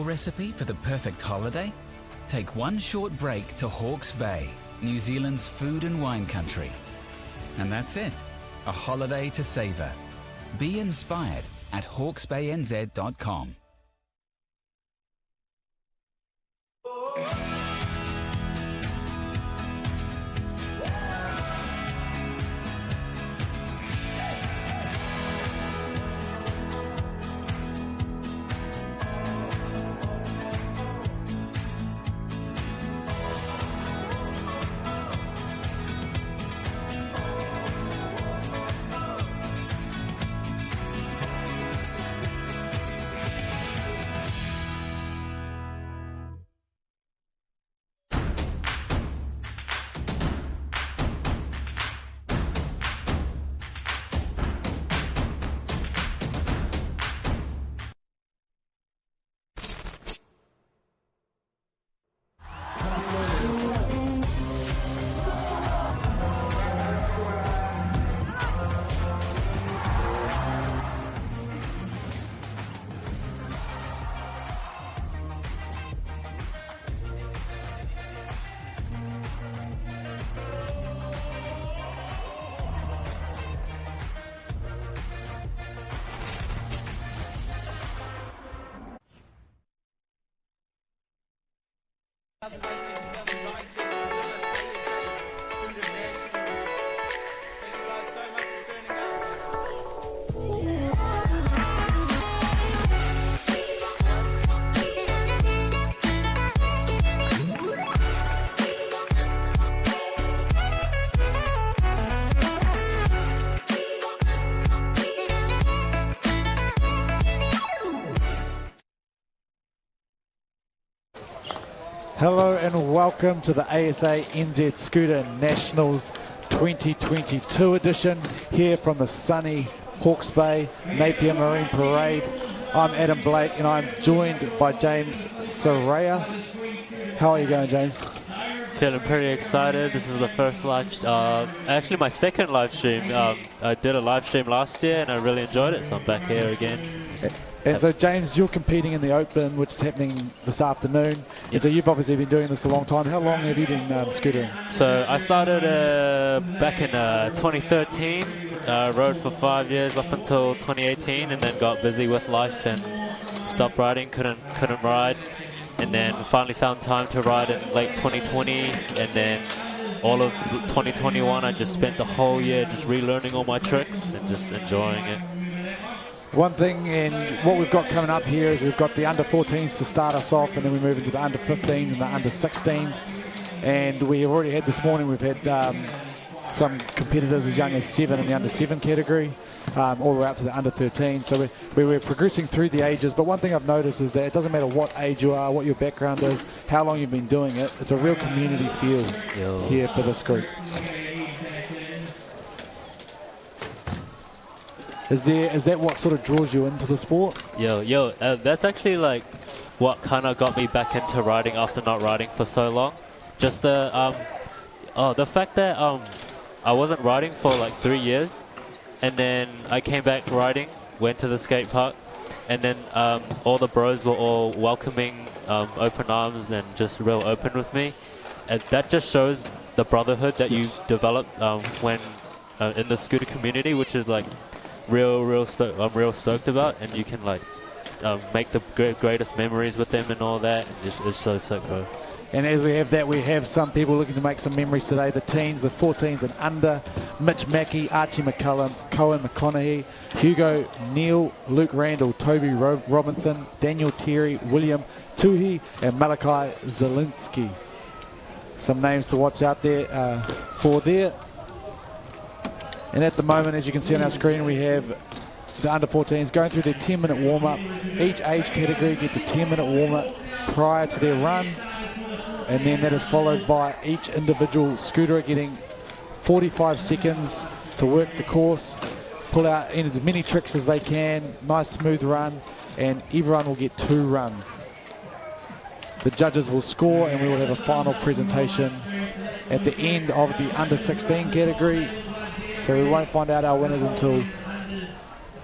recipe for the perfect holiday? Take one short break to Hawke's Bay, New Zealand's food and wine country. And that's it, a holiday to savour. Be inspired at hawksbaynz.com. Hello and welcome to the ASA NZ Scooter Nationals 2022 edition here from the sunny Hawke's Bay Napier Marine Parade. I'm Adam Blake and I'm joined by James Soraya. How are you going, James? Feeling pretty excited. This is the first actually my second live stream. I did a live stream last year and I really enjoyed it, so I'm back here again. And so, James, you're competing in the Open, which is happening this afternoon. Yep. And so you've obviously been doing this a long time. How long have you been scootering? So I started back in 2013, rode for 5 years up until 2018, and then got busy with life and stopped riding, couldn't ride. And then finally found time to ride in late 2020, and then all of 2021 I just spent the whole year just relearning all my tricks and just enjoying it. One thing, and what we've got coming up here is we've got the under-14s to start us off, and then we move into the under-15s and the under-16s. And we have already had this morning, we've had some competitors as young as 7 in the under-7 category, all the way up to the under-13. So we're progressing through the ages. But one thing I've noticed is that it doesn't matter what age you are, what your background is, how long you've been doing it. It's a real community feel here for this group. Is that what sort of draws you into the sport? That's actually like what kind of got me back into riding after not riding for so long. Just the fact that I wasn't riding for like 3 years, and then I came back riding, went to the skate park, and then all the bros were all welcoming, open arms, and just real open with me. And that just shows the brotherhood that you develop when in the scooter community, which is like I'm real stoked about, and you can like make the greatest memories with them and all that. And it's so cool. And as we have that, we have some people looking to make some memories today. The teens, the 14s and under: Mitch Mackey, Archie McCullum, Cohen McConaughey, Hugo Neal, Luke Randall, Toby Robinson, Daniel Terry, William Tuhi, and Malachi Zielinski. Some names to watch out there for there. And at the moment, as you can see on our screen, we have the under-14s going through their 10-minute warm-up. Each age category gets a 10-minute warm-up prior to their run. And then that is followed by each individual scooter getting 45 seconds to work the course, pull out in as many tricks as they can, nice smooth run, and everyone will get 2 runs. The judges will score and we will have a final presentation at the end of the under-16 category. So we won't find out our winners until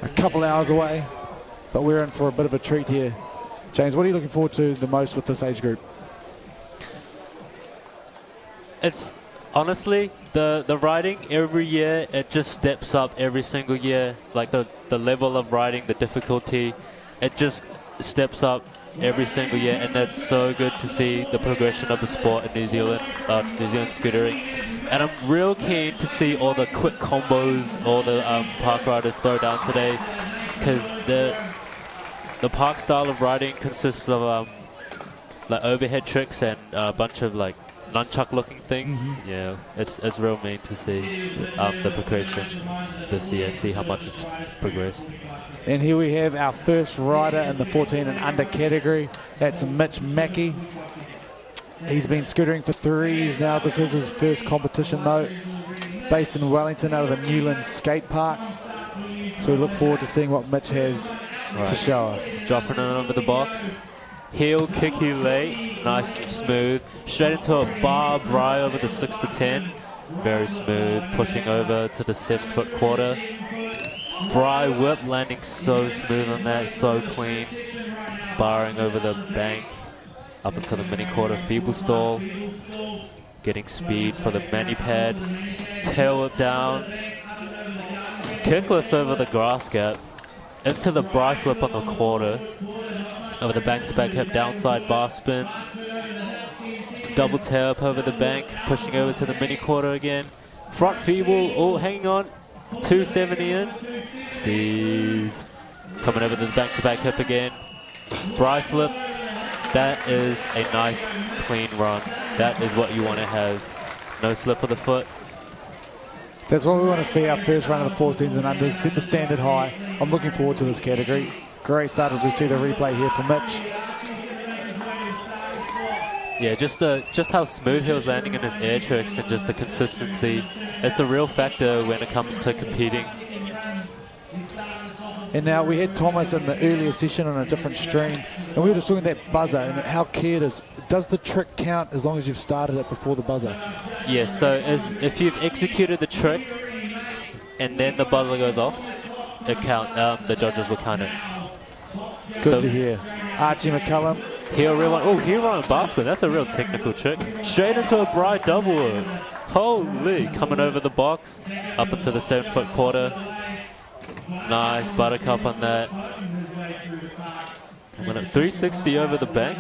a couple hours away, but we're in for a bit of a treat here James, what are you looking forward to the most with this age group? It's honestly the riding every year, it just steps up every single year. Like the level of riding, the difficulty, it just steps up every single year, and that's so good to see the progression of the sport in New Zealand scootering. And I'm real keen to see all the quick combos all the park riders throw down today, because the park style of riding consists of like overhead tricks and a bunch of like nunchuck looking things. Yeah, it's real mean to see the progression this year and see how much it's progressed. And here we have our first rider in the 14 and under category. That's Mitch Mackey. He's been scootering for 3 years now. This is his first competition though. Based in Wellington out of the Newlands skate park. So we look forward to seeing what Mitch has to show us. Dropping it over the box. Heel kicky late, nice and smooth. Straight into a bar bri over the 6 to 10. Very smooth, pushing over to the 7-foot quarter. Bri whip landing so smooth on that, so clean. Barring over the bank up until the mini quarter feeble stall. Getting speed for the mani pad. Tail whip down. Kickless over the grass gap. Into the bri flip on the quarter. Over the back-to-back hip downside bar spin. Double tail up over the bank, pushing over to the mini quarter again. Front feeble, hanging on. 270 in. Steez. Coming over to the back-to-back hip again. Bri flip. That is a nice, clean run. That is what you want to have. No slip of the foot. That's what we want to see, our first run of the 14s and unders. Set the standard high. I'm looking forward to this category. Great start as we see the replay here for Mitch. Yeah, just how smooth he was landing in his air tricks and just the consistency. It's a real factor when it comes to competing. And now we had Thomas in the earlier session on a different stream, and we were just talking that buzzer and how key it is. Does the trick count as long as you've started it before the buzzer? Yes, so if you've executed the trick and then the buzzer goes off, the judges will count it. Good to hear. Archie McCullum. Heel run bar spin. That's a real technical trick. Straight into a bri double. Holy, coming over the box, up into the 7-foot quarter. Nice buttercup on that. Coming up 360 over the bank.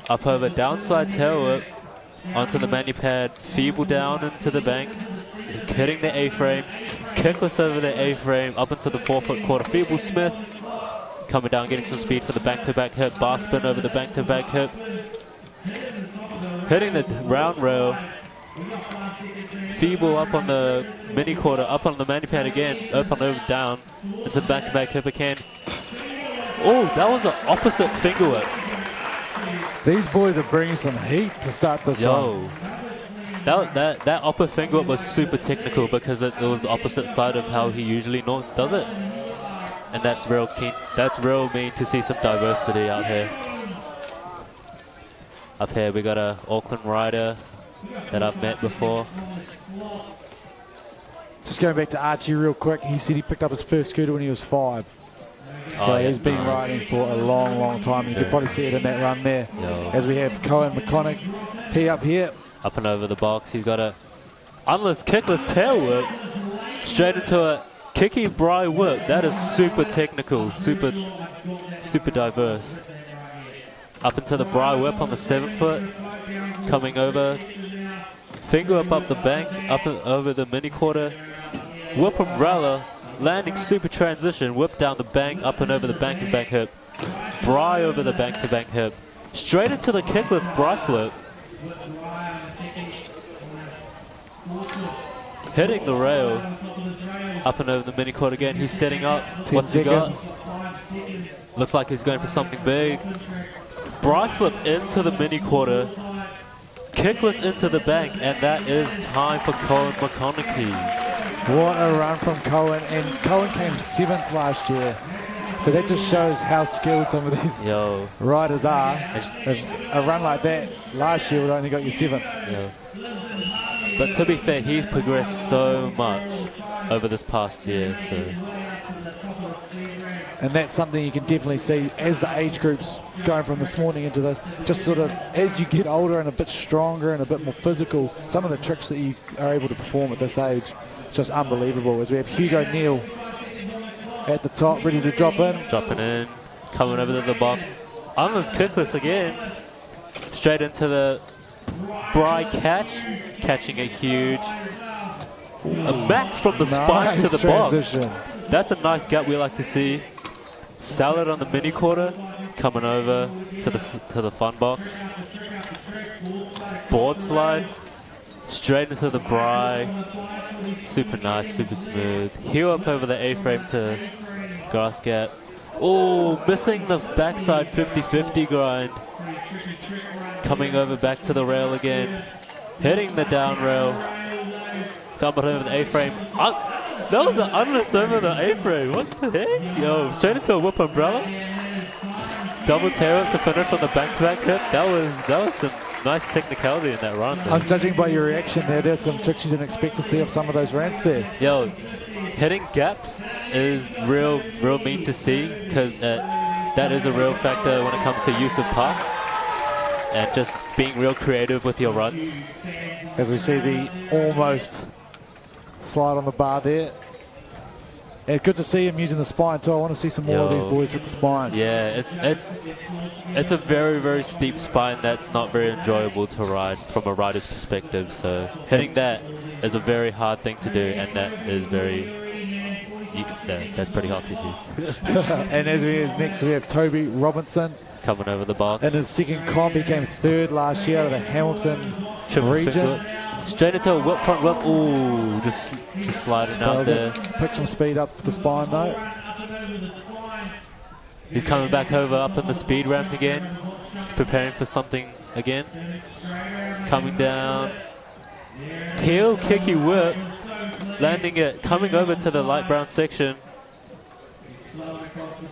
Up over downside tail whip. Onto the mani pad. Feeble down into the bank. Hitting the A-frame. Kickless over the A-frame. Up into the 4-foot quarter. Feeble Smith. Coming down, getting some speed for the back-to-back hip. Bar spin over the back-to-back hip. Hitting the round rail. Feeble up on the mini quarter, up on the mani pad again, up and over down, into the back-to-back hip again. Oh, that was an opposite finger whip. These boys are bringing some heat to start this one. That upper finger whip was super technical because it was the opposite side of how he usually does it. And that's real keen. That's real mean to see some diversity out here. Up here we got a Auckland rider that I've met before. Just going back to Archie real quick, he said he picked up his first scooter when he was 5. So he's been riding for a long, long time. You can probably see it in that run there. As we have Cohen McConaughey, he up here. Up and over the box, he's got a kickless tail whip. Straight into a kicky bri whip. That is super technical, super diverse. Up into the bri whip on the 7-foot. Coming over. Finger whip up the bank, up and over the mini quarter. Whip umbrella, landing super transition. Whip down the bank, up and over the bank-to-bank hip. Bri over the bank-to-bank hip. Straight into the kickless bri flip. Hitting the rail. Up and over the mini quarter again. He's setting up. What's he got? Looks like he's going for something big. Bri flip into the mini quarter. Kickless into the bank, and that is time for Cohen McConaughey. What a run from Cohen, and Cohen came 7th last year. So that just shows how skilled some of these riders are. A run like that last year would only got you 7th. But to be fair, he's progressed so much over this past year. So And that's something you can definitely see as the age groups going from this morning into this, just sort of as you get older and a bit stronger and a bit more physical, some of the tricks that you are able to perform at this age, just unbelievable. As we have Hugo Neal at the top, ready to drop in. Dropping in, coming over to the box. Unless kickless again. Straight into the Bry catch, catching a huge, a back from the spine to the transition. box. That's a nice gap we like to see. Salad on the mini quarter, coming over to the fun box. Board slide, straight into the Bry. Super nice, super smooth. Heel up over the A-frame to grass gap. Oh, missing the backside 50-50 grind. Coming over back to the rail again. Hitting the down rail. Coming over the A-frame. That was an unless over the A-frame. What the heck? Yo, straight into a whip umbrella. Double tail up to finish on the back-to-back hit. That was some nice technicality in that run. I'm judging by your reaction there. There's some tricks you didn't expect to see off some of those ramps there. Yo, hitting gaps is real mean to see, because that is a real factor when it comes to use of park and just being real creative with your runs. As we see the almost slide on the bar there. And good to see him using the spine too. I want to see some more of these boys with the spine. Yeah, it's a very steep spine that's not very enjoyable to ride from a rider's perspective. So hitting that is a very hard thing to do, and that is that's pretty hard to do. And next we have Toby Robinson coming over the box. In his second comp, he came third last year out of the Hamilton region. Straight into a whip front whip. Ooh, just sliding out there. Pick some speed up for the spine though. He's coming back over up in the speed ramp again, preparing for something again. Coming down. Heel kicky whip, landing it, coming over to the light brown section.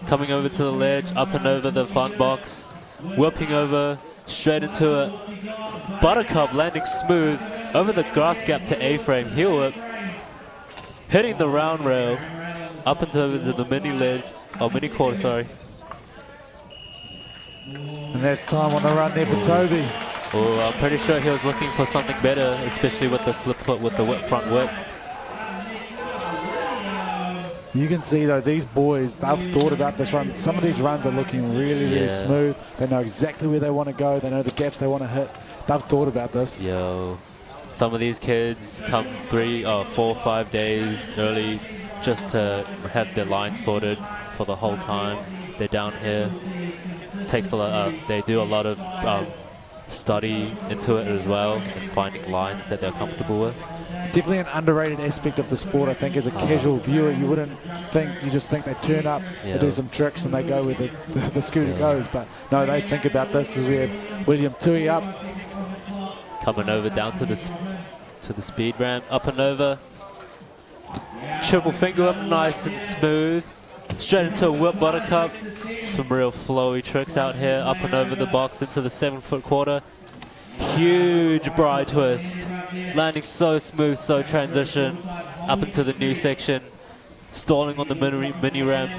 Coming over to the ledge, up and over the fun box. Whipping over, straight into it. Buttercup landing smooth over the grass gap to A-frame, heel whip, hitting the round rail up into the mini ledge, mini quarter, sorry. And that's time on the run there for Toby. Oh, I'm pretty sure he was looking for something better, especially with the slip foot with the whip front whip. You can see though, these boys, they've thought about this run. Some of these runs are looking really smooth. They know exactly where they want to go. They know the gaps they want to hit. They've thought about this. Yo, some of these kids come 3 or 4 or 5 days early just to have their line sorted for the whole time. They're down here. Takes a lot. They do a lot of study into it as well, and finding lines that they're comfortable with. Definitely an underrated aspect of the sport, I think. As a casual viewer, you wouldn't think, you just think they turn up, they do some tricks and they go where the scooter goes. But no, they think about this. As we have William Tui up. Coming over down to the speed ramp, up and over. Triple finger up, nice and smooth. Straight into a whip buttercup. Some real flowy tricks out here, up and over the box into the 7-foot quarter. Huge Bry twist, landing so smooth, so transition, up into the new section, stalling on the mini ramp,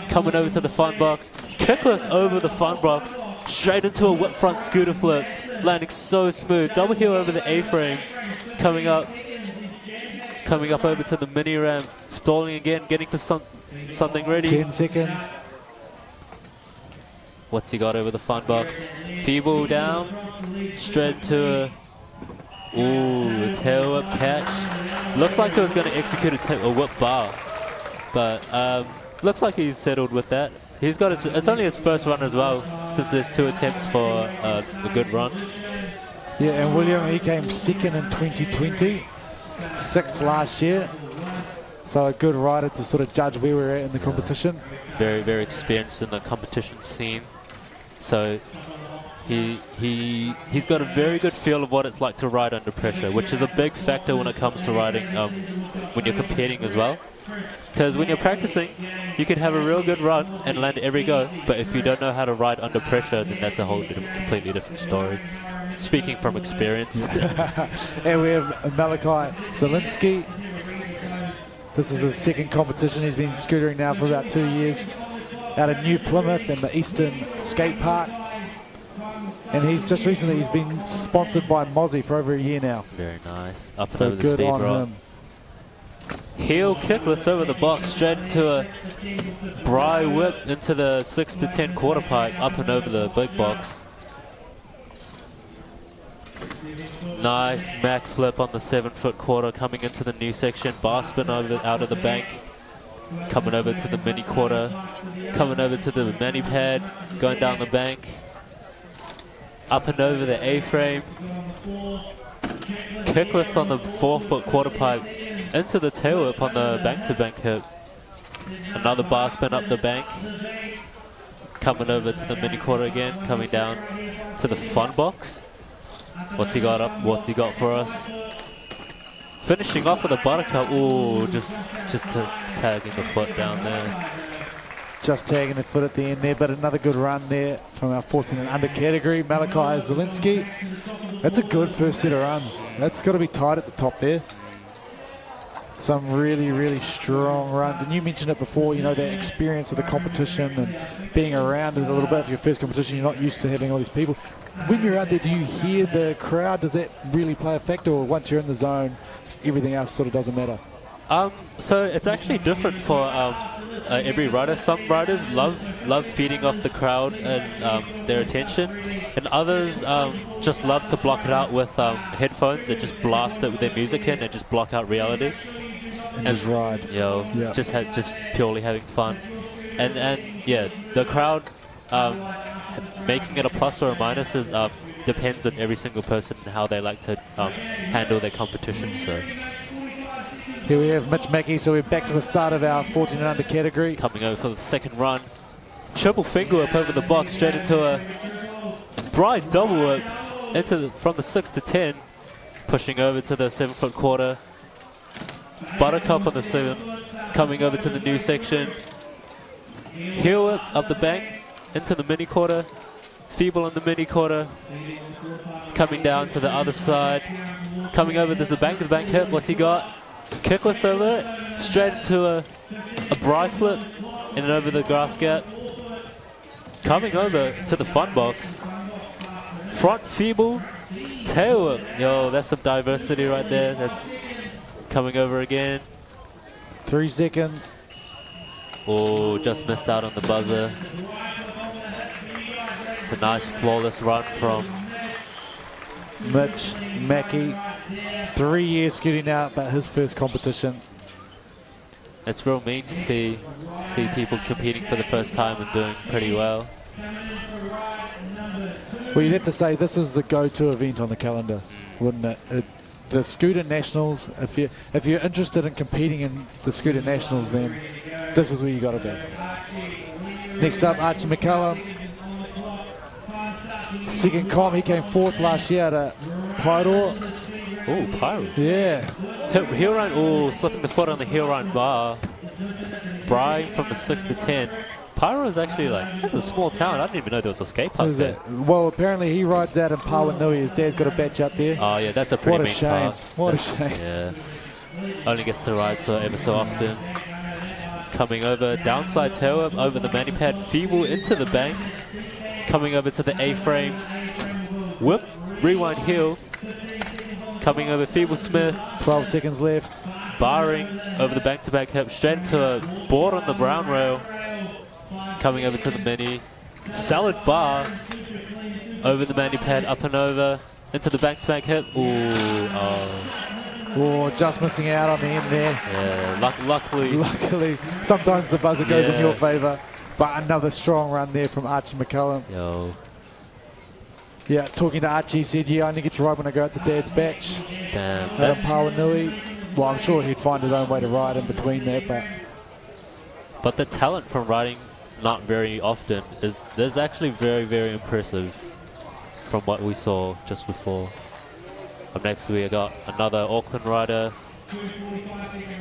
coming over to the fun box, kickless over the fun box, straight into a whip front scooter flip, landing so smooth, double heel over the A-frame, coming up over to the mini ramp, stalling again, getting for something ready. 10 seconds. What's he got over the fun box? Feeble down, straight to a tail whip catch. Looks like he was going to execute a whip bar, but looks like he's settled with that. He's got it's only his first run as well, since there's 2 attempts for a good run. Yeah, and William, he came second in 2020, 6th last year. So a good rider to sort of judge where we're at in the competition. Very experienced in the competition scene. So he's got a very good feel of what it's like to ride under pressure, which is a big factor when it comes to riding when you're competing as well. Because when you're practicing, you can have a real good run and land every go, but if you don't know how to ride under pressure, then that's a whole completely different story. Speaking from experience. And we have Malachi Zielinski This is his second competition. He's been scootering now for about 2 years out of New Plymouth in the Eastern Skate Park. And he's just recently, he's been sponsored by Mozzie for over a year now. Very nice. Up and So over the good speed on rock. him. Heel kickless over the box, straight into a Bry whip into the 6 to 10 quarter pipe, up and over the big box. Nice Mac flip on the 7-foot quarter, coming into the new section. Bar spin over out of the bank, coming over to the mini quarter, coming over to the mani pad, going down the bank, up and over the A-frame. Kickless on the 4-foot quarter pipe, into the tail whip on the bank-to-bank hip. Another bar spin up the bank, coming over to the mini quarter again, coming down to the fun box. What's he got up? What's he got for us? Finishing off with a buttercup. Ooh, just tagging the foot down there. Just tagging the foot at the end there, but another good run there from our 14 and under category, Malachi Zielinski. That's a good first set of runs. That's got to be tight at the top there. Some really, really strong runs. And you mentioned it before, you know, that experience of the competition and being around it a little bit. For your first competition, you're not used to having all these people. When you're out there, do you hear the crowd? Does that really play a factor? Or once you're in the zone, everything else sort of doesn't matter? So it's actually different for every rider. Some riders love feeding off the crowd and their attention, and others just love to block it out with headphones and just blast it with their music in and just block out reality. And just ride. Yeah. Just purely having fun. And yeah, the crowd making it a plus or a minus is depends on every single person and how they like to handle their competition. So here we have Mitch Mackey, so we're back to the start of our 14 and under category. Coming over for the second run. Triple finger whip over the box, straight into a bright double whip from the 6 to 10. Pushing over to the 7-foot quarter. Buttercup on the 7, coming over to the new section. Heel whip up the bank, into the mini quarter. Feeble on the mini quarter. Coming down to the other side. Coming over to the bank hip. What's he got? Kickless over it. Straight into a Bry flip. In and over the grass gap. Coming over to the fun box. Front feeble. Tail whip. Yo, that's some diversity right there. That's coming over again. 3 seconds. Oh, just missed out on the buzzer. It's a nice flawless run from Mitch Mackey. 3 years scooting out, but his first competition. It's real mean to see people competing for the first time and doing pretty well. Well, you'd have to say this is the go-to event on the calendar, wouldn't it? The Scooter Nationals, if you're interested in competing in the Scooter Nationals, then this is where you got to be. Next up, Archie McCullum. Second comp, he came 4th last year at Pyro. Oh, Pyro. Yeah. Heel run, oh, slipping the foot on the heel run bar. Brian from the 6 to 10. Pyro is actually that's a small town. I didn't even know there was a skate park there. Well, apparently he rides out in Pawanui. His dad's got a batch out there. Oh yeah, that's a pretty mean park. What a shame. Yeah. Only gets to ride ever so often. Coming over, downside tail whip over the mani pad, feeble into the bank. Coming over to the A-frame. Whip, rewind heel. Coming over feeble Smith. 12 seconds left. Barring over the back-to-back hip, straight into a board on the brown rail. Coming over to the mini. Salad bar over the mani pad, up and over into the back-to-back hip. Ooh, Oh, just missing out on the end there. Yeah, luckily. Luckily, sometimes the buzzer goes in your favour. But another strong run there from Archie McCullum. Yo. Yeah, talking to Archie, he said, yeah, I only get to ride when I go out to Dad's batch. Damn. Out in Pawanui. Well, I'm sure he'd find his own way to ride in between that, but the talent from riding not very often is actually very, very impressive from what we saw just before. Up next we got another Auckland rider,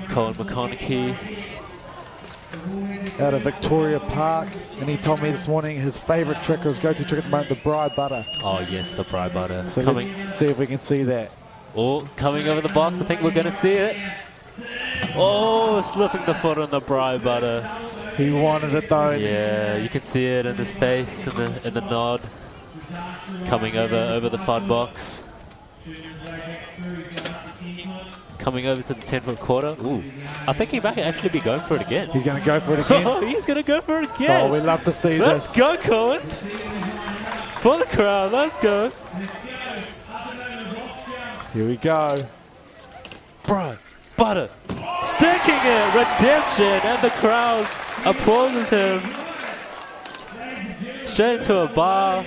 Cohen McConaughey. out of Victoria Park, and he told me this morning his favourite trick or his go-to trick at the moment, the Bry butter. Oh yes, the Bry butter. So let's see if we can see that. Oh, coming over the box, I think we're going to see it. Oh, slipping the foot on the bri butter. He wanted it though. Yeah, you can see it in his face, in the nod. Coming over the fud box. Coming over to the 10-foot quarter. Ooh, I think he might actually be going for it again. He's going to go for it again. Oh, he's going to go for it again. Oh, we love to see Let's this. go, Cohen. For the crowd, let's go. Here we go. Bro, butter. Sticking it, redemption, and the crowd applauses him. Straight into a bar,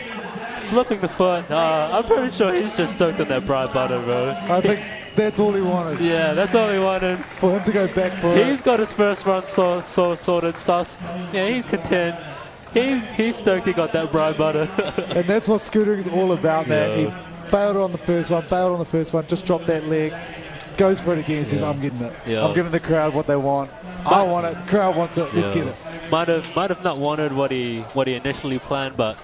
slipping the foot. I'm pretty sure he's just stoked on that bri butter, bro. I think that's all he wanted. Yeah, that's all he wanted. For him to go back for it. He's got his first run sorted, sussed. Yeah, he's content. He's stoked he got that bri butter. And that's what scootering is all about, man. Yeah. He failed on the first one, bailed on the first one, just dropped that leg, goes for it again, says, I'm getting it. Yeah. I'm giving the crowd what they want. I want it. The crowd wants it. Let's get it. Might have not wanted what he initially planned, but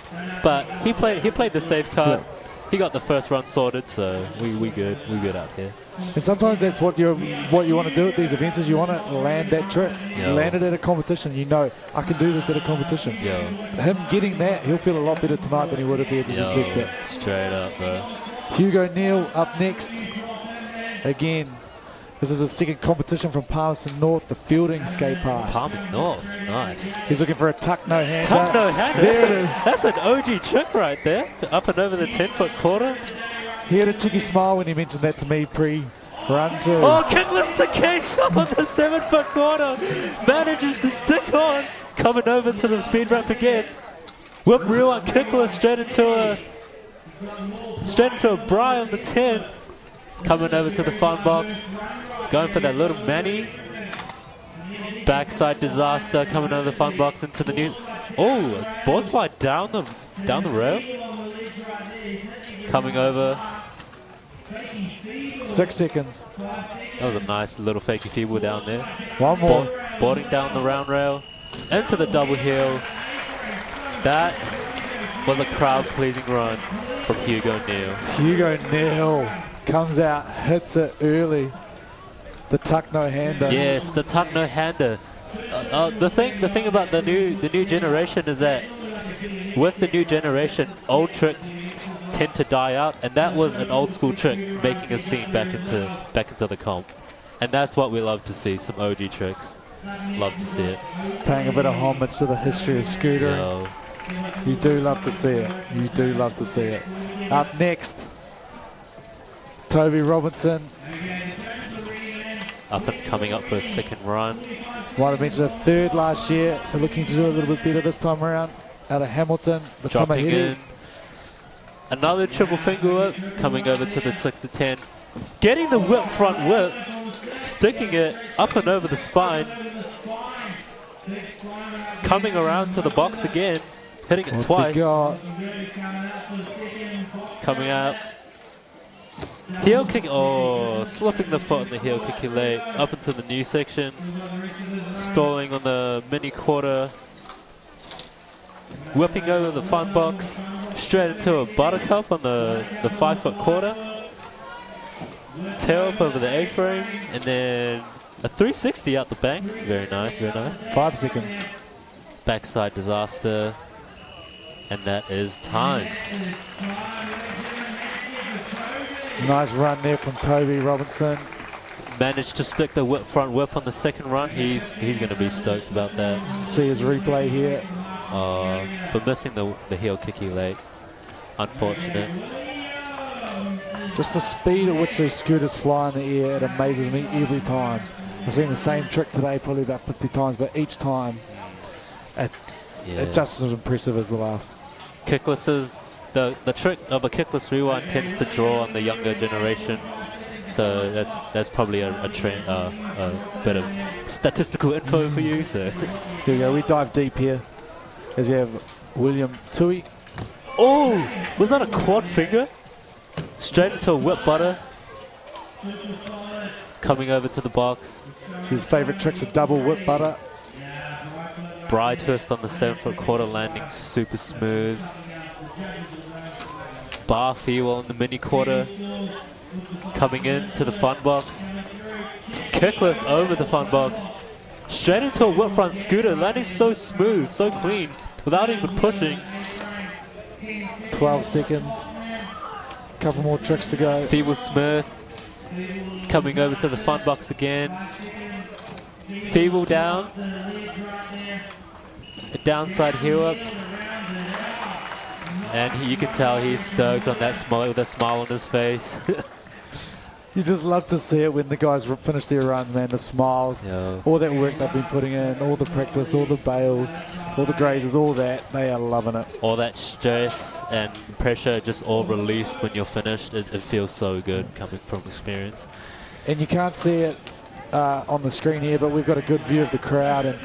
he played the safe card. Yeah. He got the first run sorted, so we good out here. And sometimes that's what you want to do at these events is you want to land that trick. Yeah. Land it at a competition. You know, I can do this at a competition. Yeah. Him getting that, he'll feel a lot better tonight than he would if he had just left it. Straight up, bro. Hugo Neal up next. Again, this is a second competition from Palmerston North, the Fielding Skate Park. Palmerston North, nice. He's looking for a tuck no hander. Tuck no hander. There it is. That's an OG trick right there. Up and over the 10-foot quarter. He had a cheeky smile when he mentioned that to me pre-run too. Oh, kickless to Case up on the 7-foot quarter. Manages to stick on. Coming over to the speed ramp again. Whip real on kickless straight into a bri on the 10. Coming over to the fun box. Going for that little Manny. Backside disaster coming over the fun box into the new. Oh, board slide down the rail. Coming over. 6 seconds. That was a nice little fakey feeble down there. One more. Boarding down the round rail. Into the double heel. That was a crowd-pleasing run from Hugo Neal. Hugo Neal comes out, hits it early. The tuck no hander. Yes, the tuck no hander. The thing about the new generation is that with the new generation, old tricks tend to die out, and that was an old school trick making a scene back into the comp, and that's what we love to see. Some OG tricks, love to see it. Paying a bit of homage to the history of scootering. Yo. You do love to see it. You do love to see it. Up next, Toby Robinson. Up and coming up for a second run. Might have mentioned a third last year, so looking to do a little bit better this time around. Out of Hamilton, the Dropping Tamahiri. in. Another triple finger whip coming over to the 6 to 10. Getting the whip front whip. Sticking it up and over the spine. Coming around to the box again. Hitting it What's twice. he got? Coming out. Heel kick. Oh, slipping the foot in the heel kick late. Up into the new section. Stalling on the mini quarter. Whipping over the fun box. Straight into a buttercup on the 5-foot quarter. Tail up over the A-frame. And then a 360 out the bank. Very nice, very nice. 5 seconds. Backside disaster. And that is time. Nice run there from Toby Robinson. Managed to stick the front whip on the second run. He's going to be stoked about that. See his replay here. But missing the heel kicky late. Unfortunate. Just the speed at which these scooters fly in the air, it amazes me every time. I've seen the same trick today probably about 50 times, but each time it just as impressive as the last. Kicklesses, the trick of a kickless rewind tends to draw on the younger generation. So that's probably a trend, a bit of statistical info for you. So Here we go, we dive deep here as we have William Tui. oh, was that a quad finger? Straight into a whip butter. Coming over to the box. His favourite trick's a double whip butter. Bri twist on the 7-foot quarter, landing super smooth. Bar feel on the mini quarter. Coming in to the fun box. Kickless over the front box. Straight into a whip front scooter, landing so smooth, so clean, without even pushing. 12 seconds. Couple more tricks to go. Feeble Smith coming over to the front box again. Feeble down. A downside heel up. And you can tell he's stoked on that smile with a smile on his face. You just love to see it when the guys finish their runs, man. The smiles, all that work they've been putting in, all the practice, all the bails, all the grazes, all that. They are loving it. All that stress and pressure just all released when you're finished. It feels so good coming from experience. And you can't see it on the screen here, but we've got a good view of the crowd and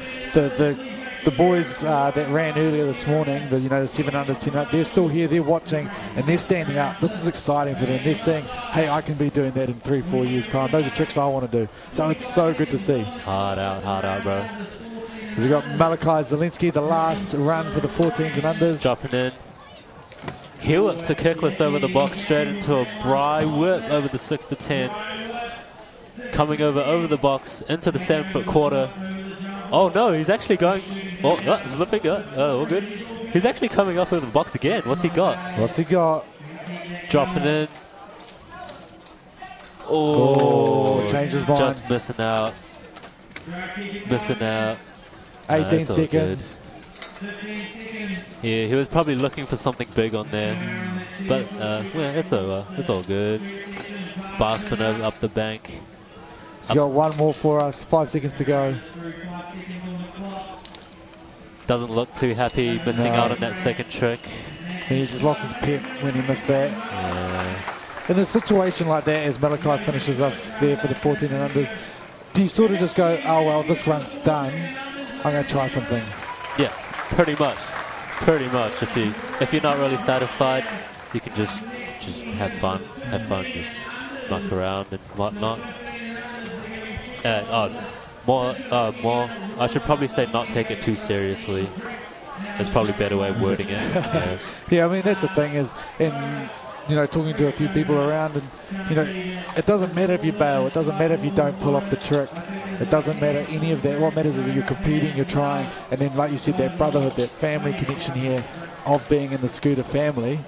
the boys that ran earlier this morning, the 7 unders, 10 up, they're still here, they're watching, and they're standing up. This is exciting for them. They're saying, hey, I can be doing that in 3-4 years' time. Those are tricks I want to do. So it's so good to see. Hard out, bro. We've got Malachi Zielinski, the last run for the 14s and unders. Dropping in. Heel it to Kickless over the box, straight into a Bry whip over the 6 to 10. Coming over the box, into the 7-foot quarter. Oh no, he's actually going. Oh, no, slipping. Oh, all good. He's actually coming up over the box again. What's he got? Dropping in. Oh, changes mind. Just missing out. 18 seconds. Yeah, he was probably looking for something big on there. But, yeah, it's over. It's all good. Bar spin over up the bank. He's got one more for us. 5 seconds to go. Doesn't look too happy missing out on that second trick. He just lost his pep when he missed that. Yeah. In a situation like that, as Malachi finishes us there for the 14 and unders, do you sort of just go, oh well, this run's done, I'm going to try some things? Yeah, pretty much. If you're not really satisfied, you can just have fun, just muck around and whatnot. And more. I should probably say not take it too seriously. There's probably a better way of wording it. Yeah. Yeah, I mean that's the thing is, in talking to a few people around, and it doesn't matter if you bail, it doesn't matter if you don't pull off the trick, it doesn't matter any of that. What matters is that you're competing, you're trying, and then like you said, that brotherhood, that family connection here of being in the scooter family.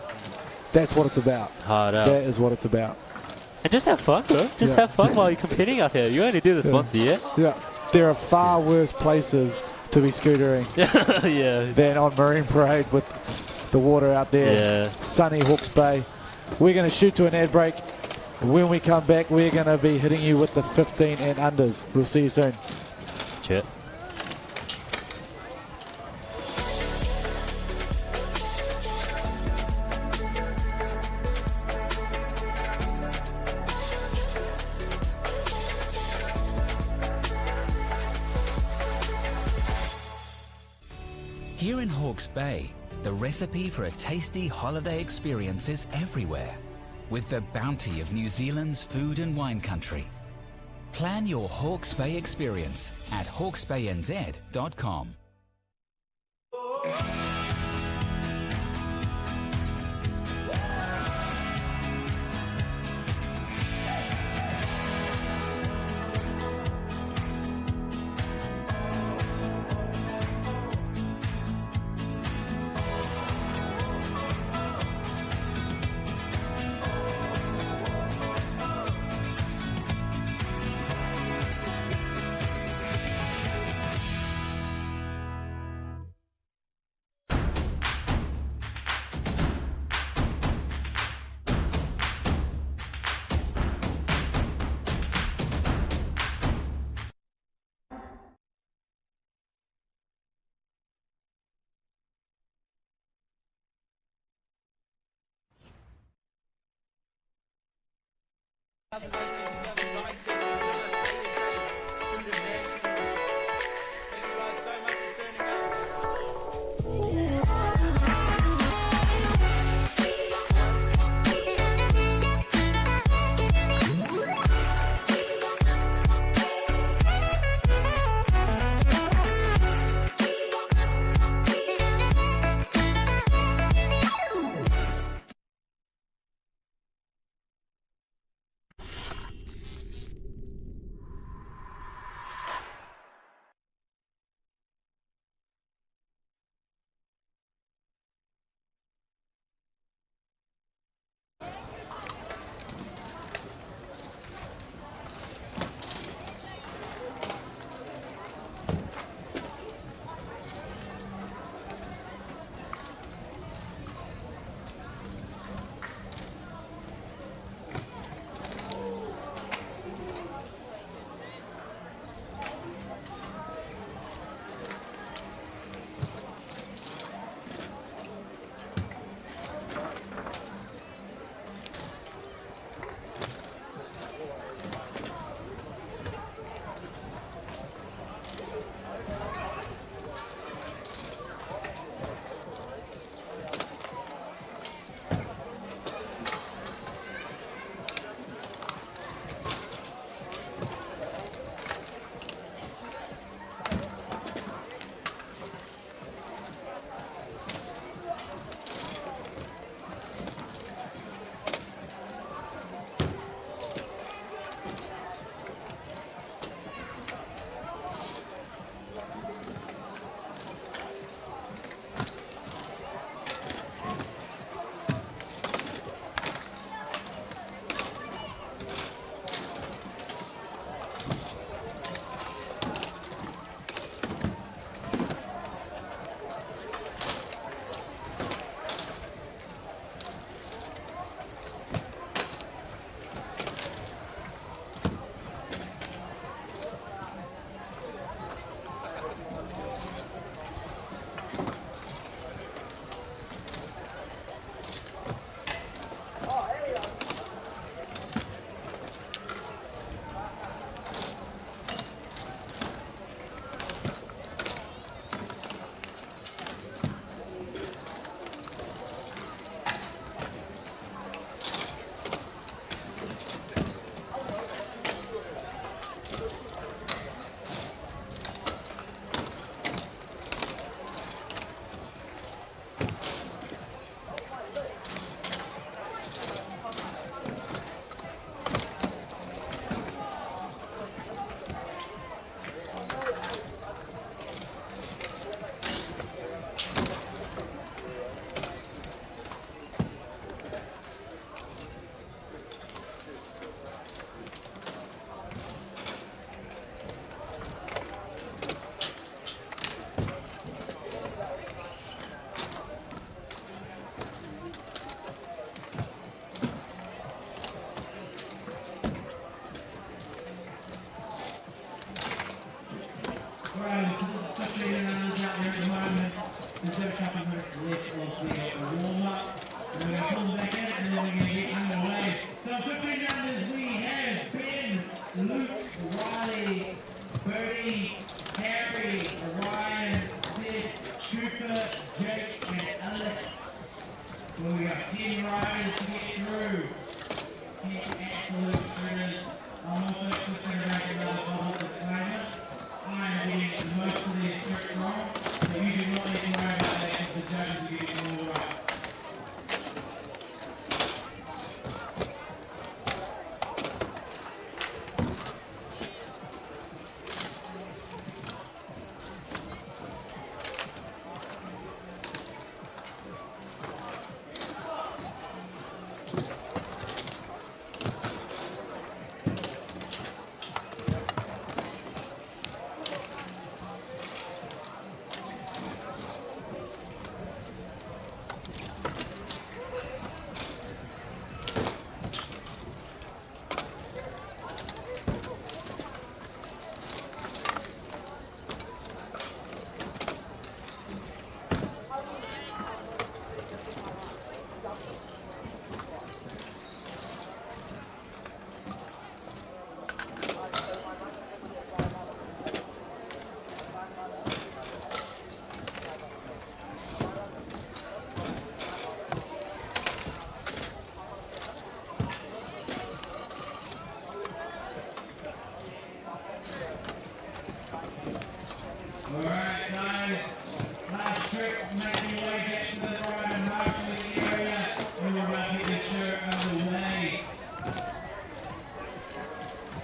That's what it's about. Hard out. That is what it's about. And just have fun, bro. Just have fun while you're competing out here. You only do this once a year. Yeah. There are far worse places to be scootering than on Marine Parade with the water out there. Yeah. Sunny Hawke's Bay. We're going to shoot to an ad break. When we come back, we're going to be hitting you with the 15 and unders. We'll see you soon. Cheers. Here in Hawke's Bay, the recipe for a tasty holiday experience is everywhere, with the bounty of New Zealand's food and wine country. Plan your Hawke's Bay experience at hawksbaynz.com.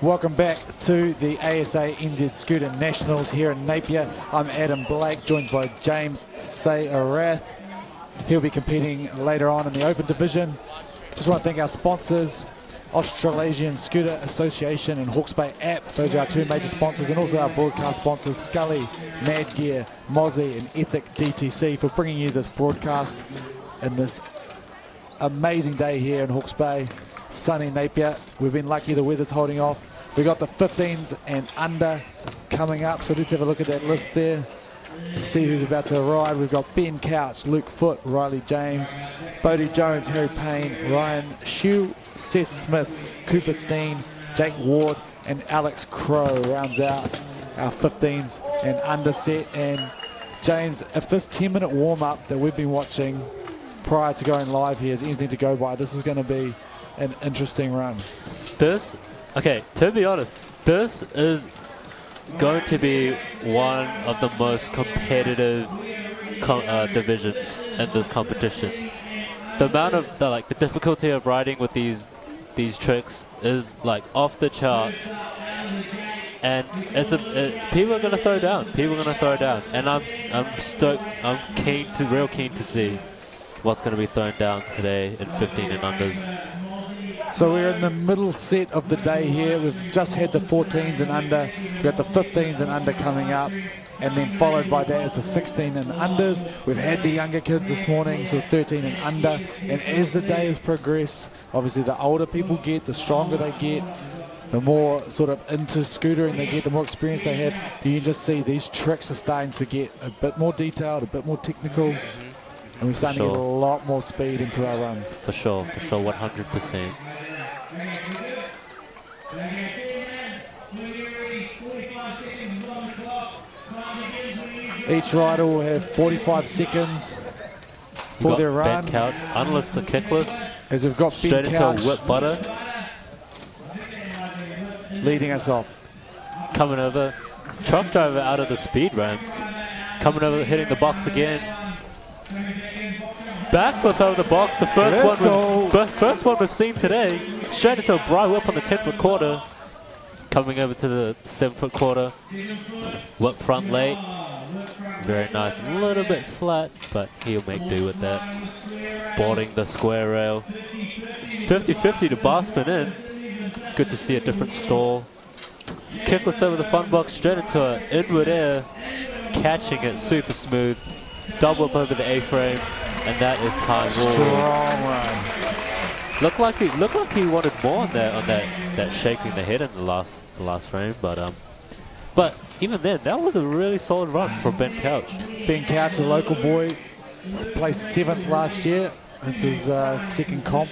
Welcome back to the ASA NZ Scooter Nationals here in Napier. I'm Adam Blake, joined by James Sayarath. He'll be competing later on in the Open Division. Just want to thank our sponsors, Australasian Scooter Association and Hawke's Bay app. Those are our two major sponsors, and also our broadcast sponsors, Scully, Mad Gear, Mozzie and Ethic DTC, for bringing you this broadcast in this amazing day here in Hawke's Bay. Sunny Napier. We've been lucky the weather's holding off. We got the 15s and under coming up, so let's have a look at that list there and see who's about to ride. We've got Ben Couch, Luke Foote, Riley James, Bodie Jones, Harry Payne, Ryan Shue, Seth Smith, Cooper Steen, Jake Ward and Alex Crow rounds out our 15s and under set. And James, if this 10-minute warm-up that we've been watching prior to going live here is anything to go by, this is going to be an interesting run. Okay, to be honest, this is going to be one of the most competitive divisions in this competition. The amount of the difficulty of riding with these tricks is like off the charts, and people are going to throw down. And I'm stoked. I'm real keen to see what's going to be thrown down today in 15 and unders. So we're in the middle set of the day here. We've just had the 14s and under. We've got the 15s and under coming up. And then followed by that is the 16 and unders. We've had the younger kids this morning, so 13 and under. And as the day has progressed, obviously the older people get, the stronger they get, the more sort of into scootering they get, the more experience they have. You can just see these tricks are starting to get a bit more detailed, a bit more technical. And we're starting to get a lot more speed into our runs. For sure, 100%. Each rider will have 45 seconds for their run. Ben Couch, unlisted kickless. As we've got Ben straight Couch into a whip butter. leading us off. Coming over, truck driver out of the speed ramp. Coming over, hitting the box again. Backflip over the box, the first one we've seen today. Straight into a bright whip on the 10-foot quarter. Coming over to the 7-foot quarter. Whip front late. Very nice, a little bit flat, but he'll make do with that. Boarding the square rail. 50-50 to bar spin in. Good to see a different stall. Kickless over the fun box, straight into an inward air. Catching it super smooth. Double up over the A-frame. And that is time. Strong run. Looked like he wanted more on that shaking the head in the last frame, but even then, that was a really solid run from Ben Couch. Ben Couch, a local boy, placed 7th last year. It's his second comp.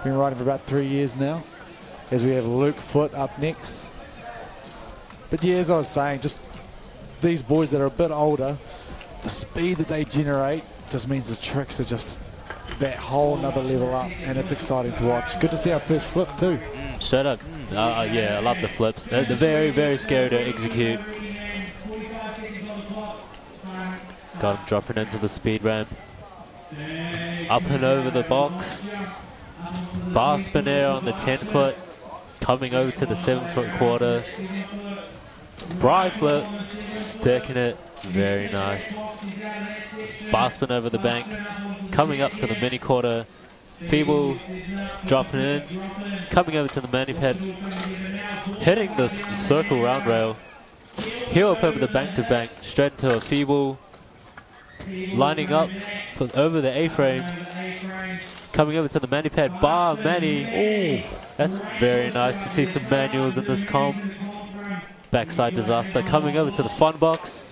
Been riding for about 3 years now. As we have Luke Foote up next. But yeah, as I was saying, just these boys that are a bit older, the speed that they generate just means the tricks are just that whole nother level up, and it's exciting to watch. Good to see our first flip too. Straight up. Yeah, I love the flips. They're very, very scary to execute. Got him dropping into the speed ramp. Up and over the box. Bar spin air on the 10-foot. Coming over to the 7-foot quarter. Bri flip. Sticking it. Very nice. Bar spin over the bank. Coming up to the mini quarter. Feeble dropping in. Coming over to the mani pad. Hitting the circle round rail. Heel up over the bank to bank. Straight into a feeble. Lining up over the A-frame. Coming over to the mani pad. Bar mani. Ooh, that's very nice to see some manuals in this comp. Backside disaster. Coming over to the fun box.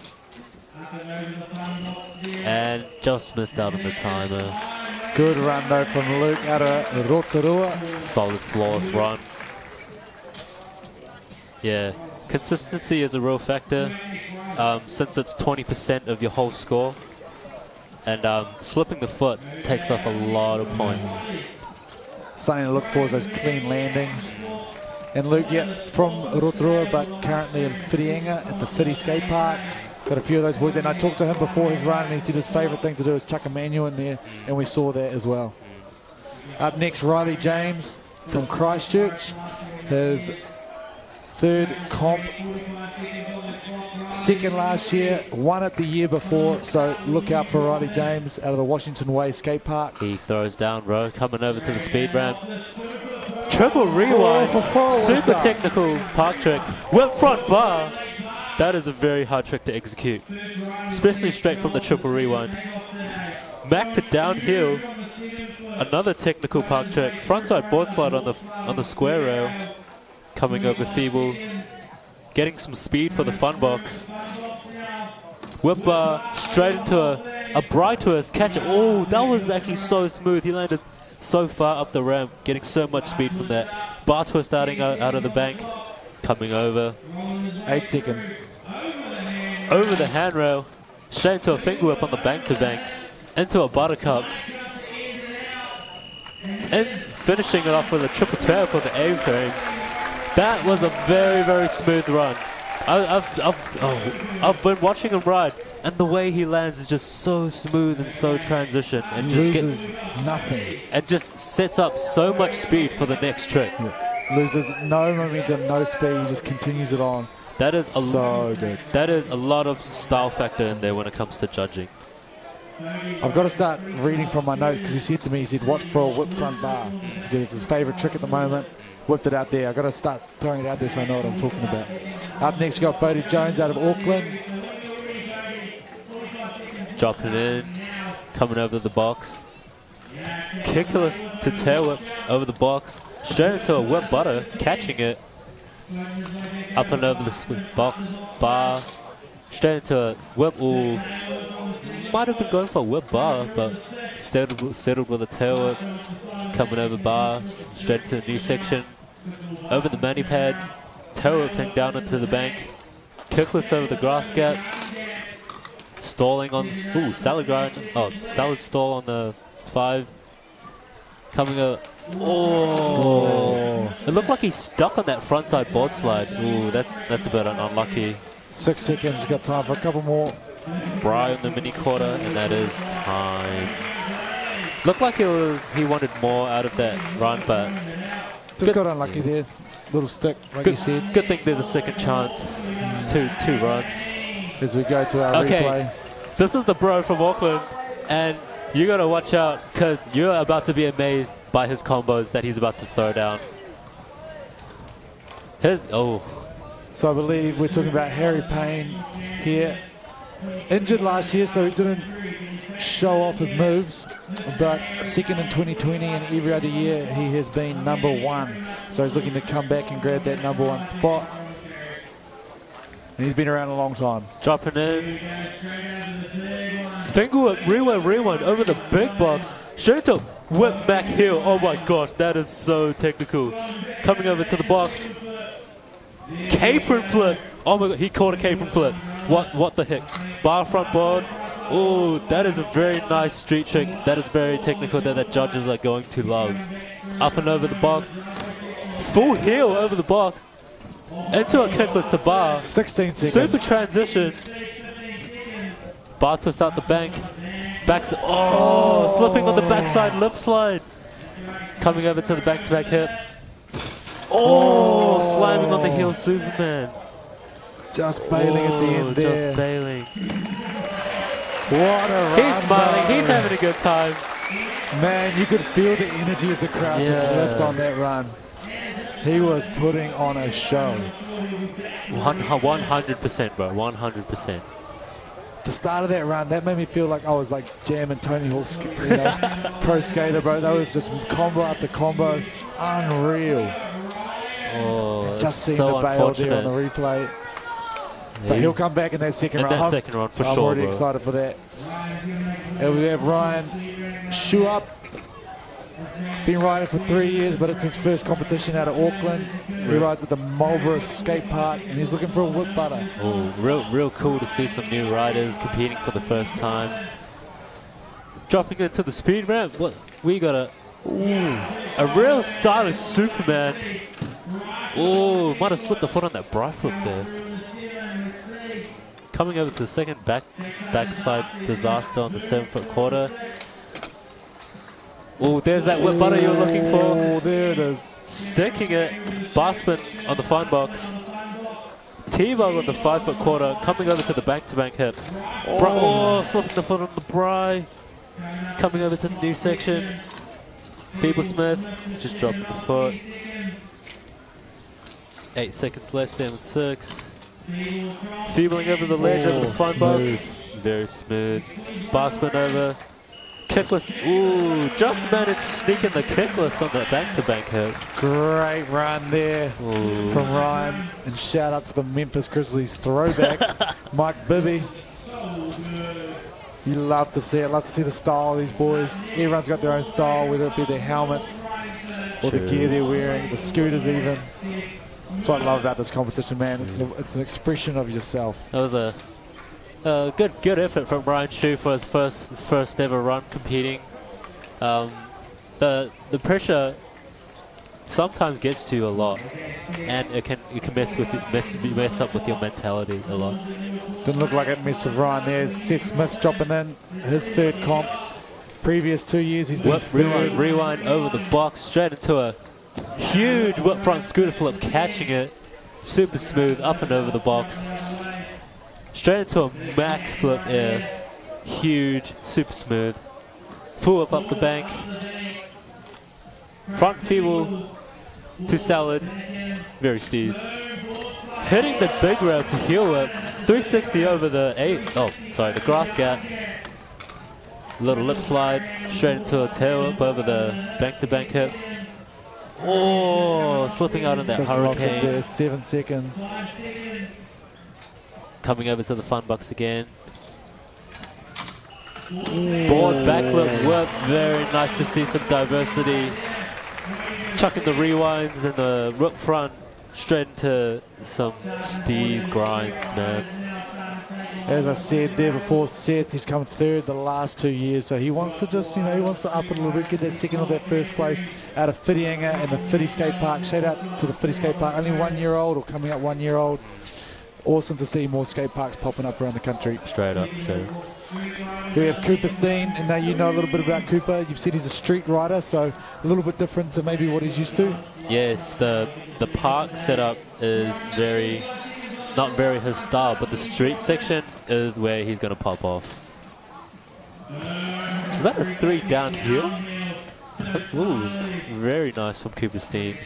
And just missed out on the timer. Good run though from Luke out of Rotorua. Solid flawless run. Yeah, consistency is a real factor since it's 20% of your whole score. And slipping the foot takes off a lot of points. Something to look for is those clean landings. And Luke, yeah, from Rotorua, but currently in Whirienga at the Whiri Skate Park. Got a few of those boys, and I talked to him before his run, and he said his favourite thing to do is chuck a manual in there, and we saw that as well. Up next, Riley James from Christchurch. His third comp. Second last year, won it the year before, so look out for Riley James out of the Washington Way skate park. He throws down row, coming over to the speed ramp. Triple rewind, super technical park trick, whip front bar. That is a very hard trick to execute, especially straight from the triple rewind. Back to downhill, another technical park trick, frontside board slide on the square rail, coming over feeble, getting some speed for the fun box. Whip bar straight into a bright twist, catch it. Oh, that was actually so smooth. He landed so far up the ramp, getting so much speed from that. Bar twist starting out of the bank, coming over. 8 seconds. Over the handrail, straight into a finger whip on the bank to bank, into a buttercup. And finishing it off with a triple tail for the A-frame. That was a very, very smooth run. I've been watching him ride, and the way he lands is just so smooth and so transition, and just loses nothing. And just sets up so much speed for the next trick. Yeah. Loses no momentum, no speed. He just continues it on. That is so good. That is a lot of style factor in there when it comes to judging. I've got to start reading from my notes because he said to me, he said, watch for a whip front bar. He said it's his favourite trick at the moment. Whipped it out there. I've got to start throwing it out there so I know what I'm talking about. Up next, we've got Bodie Jones out of Auckland. Dropping in, coming over the box. Kickless to tail whip over the box. Straight into a whip butter, catching it. Up and over the box, bar. Straight into a whip. Ooh. Might have been going for a whip bar, but settled with a tail whip. Coming over bar, straight to the new section. Over the mani pad, tail whipping down into the bank. Kickless over the grass gap. Stalling on, salad grind. Oh, salad stall on the 5. Coming over. Oh. It looked like he's stuck on that frontside board slide. Ooh, that's a bit unlucky. 6 seconds, got time for a couple more. Bry in the mini quarter, and that is time. Looked like he wanted more out of that run, but just got unlucky there. Little stick, like you said. Good thing there's a second chance. Two runs. As we go to our replay. This is the bro from Auckland, and you got to watch out because you're about to be amazed by his combos that he's about to throw down. So I believe we're talking about Harry Payne here. Injured last year, so he didn't show off his moves, but second in 2020 and every other year he has been #1. So he's looking to come back and grab that #1 spot. And he's been around a long time. Dropping in. Finger whip, rewind over the big box. Straight to whip back heel. Oh my gosh, that is so technical. Coming over to the box. Caper flip. Oh my god, he caught a caper flip. What the heck? Bar front board. Oh, that is a very nice street trick. That is very technical that the judges are going to love. Up and over the box. Full heel over the box. Into a kickless to bar. 16 seconds. Super transition. Bar twist out the bank. Slipping on the backside lip slide. Coming over to the back-to-back hip. Slamming on the heel Superman. Just bailing at the end there. Just bailing. What a run. He's smiling. He's having a good time. Man, you could feel the energy of the crowd just lift on that run. He was putting on a show. 100%, bro. 100%. The start of that run, that made me feel like I was like jamming Tony Hawk's pro skater, bro. That was just combo after combo. Unreal. Just seeing the bail there on the replay. But he'll come back in that second run. For I'm sure, already excited for that. And we have Ryan Schuap. Been riding for 3 years, but it's his first competition out of Auckland. He rides at the Marlborough skate park, and he's looking for a whip butter. Real cool to see some new riders competing for the first time. Dropping into the speed ramp. We got a real stylish Superman. Might have slipped a foot on that bri flip there. Coming over to the second backside disaster on the 7-foot quarter. There's that whip butter you're looking for. There it is. Sticking it. Bar spin on the fine box. T-bug on the 5-foot quarter, coming over to the bank-to-bank hip. Slipping the foot on the Bry. Coming over to the new section. Feeble Smith, just dropping the foot. 8 seconds left, 7-6. Feebling over the ledge, over the front box. Very smooth. Bar spin over. Kickless. Ooh, just managed to sneak in the kickless on that bank-to-bank hit. Great run there from Ryan. And shout out to the Memphis Grizzlies throwback, Mike Bibby. You love to see it. Love to see the style of these boys. Everyone's got their own style, whether it be their helmets or the gear they're wearing, the scooters even. That's what I love about this competition, man. It's an expression of yourself. That was a good effort from Ryan Shu for his first ever run competing. The pressure sometimes gets to you a lot, and it can mess up with your mentality a lot. Didn't look like it messed with Ryan there. Seth Smith's dropping in his third comp. Previous 2 years he's been rewind over the box, straight into a huge whip front scooter flip, catching it. Super smooth, up and over the box. Straight into a Mac flip air. Huge, super smooth. Full up the bank. Front feeble to salad. Very steez. Hitting the big rail to heel whip. 360 over the the grass gap. Little lip slide. Straight into a tail whip over the bank-to-bank hip. Oh, slipping out in that just hurricane. Lost it there, 7 seconds. Coming over to the fun box again. Board backflip whip. Very nice to see some diversity. Chucking the rewinds and the whip front straight into some steez grinds, man. As I said there before, Seth, he's come third the last 2 years, so he wants to just, he wants to up it a little bit, get that second or that first place out of Whitianga and the Whitty Skate Park. Shout out to the Whitty Skate Park, only 1 year old or coming up 1 year old. Awesome to see more skate parks popping up around the country. Straight up. We have Cooper Steen, and now you know a little bit about Cooper. You've said he's a street rider, so a little bit different to maybe what he's used to. Yes, the park setup is not very his style, but the street section is where he's going to pop off. Is that a 3 down here? Ooh, very nice from Cooper Steen.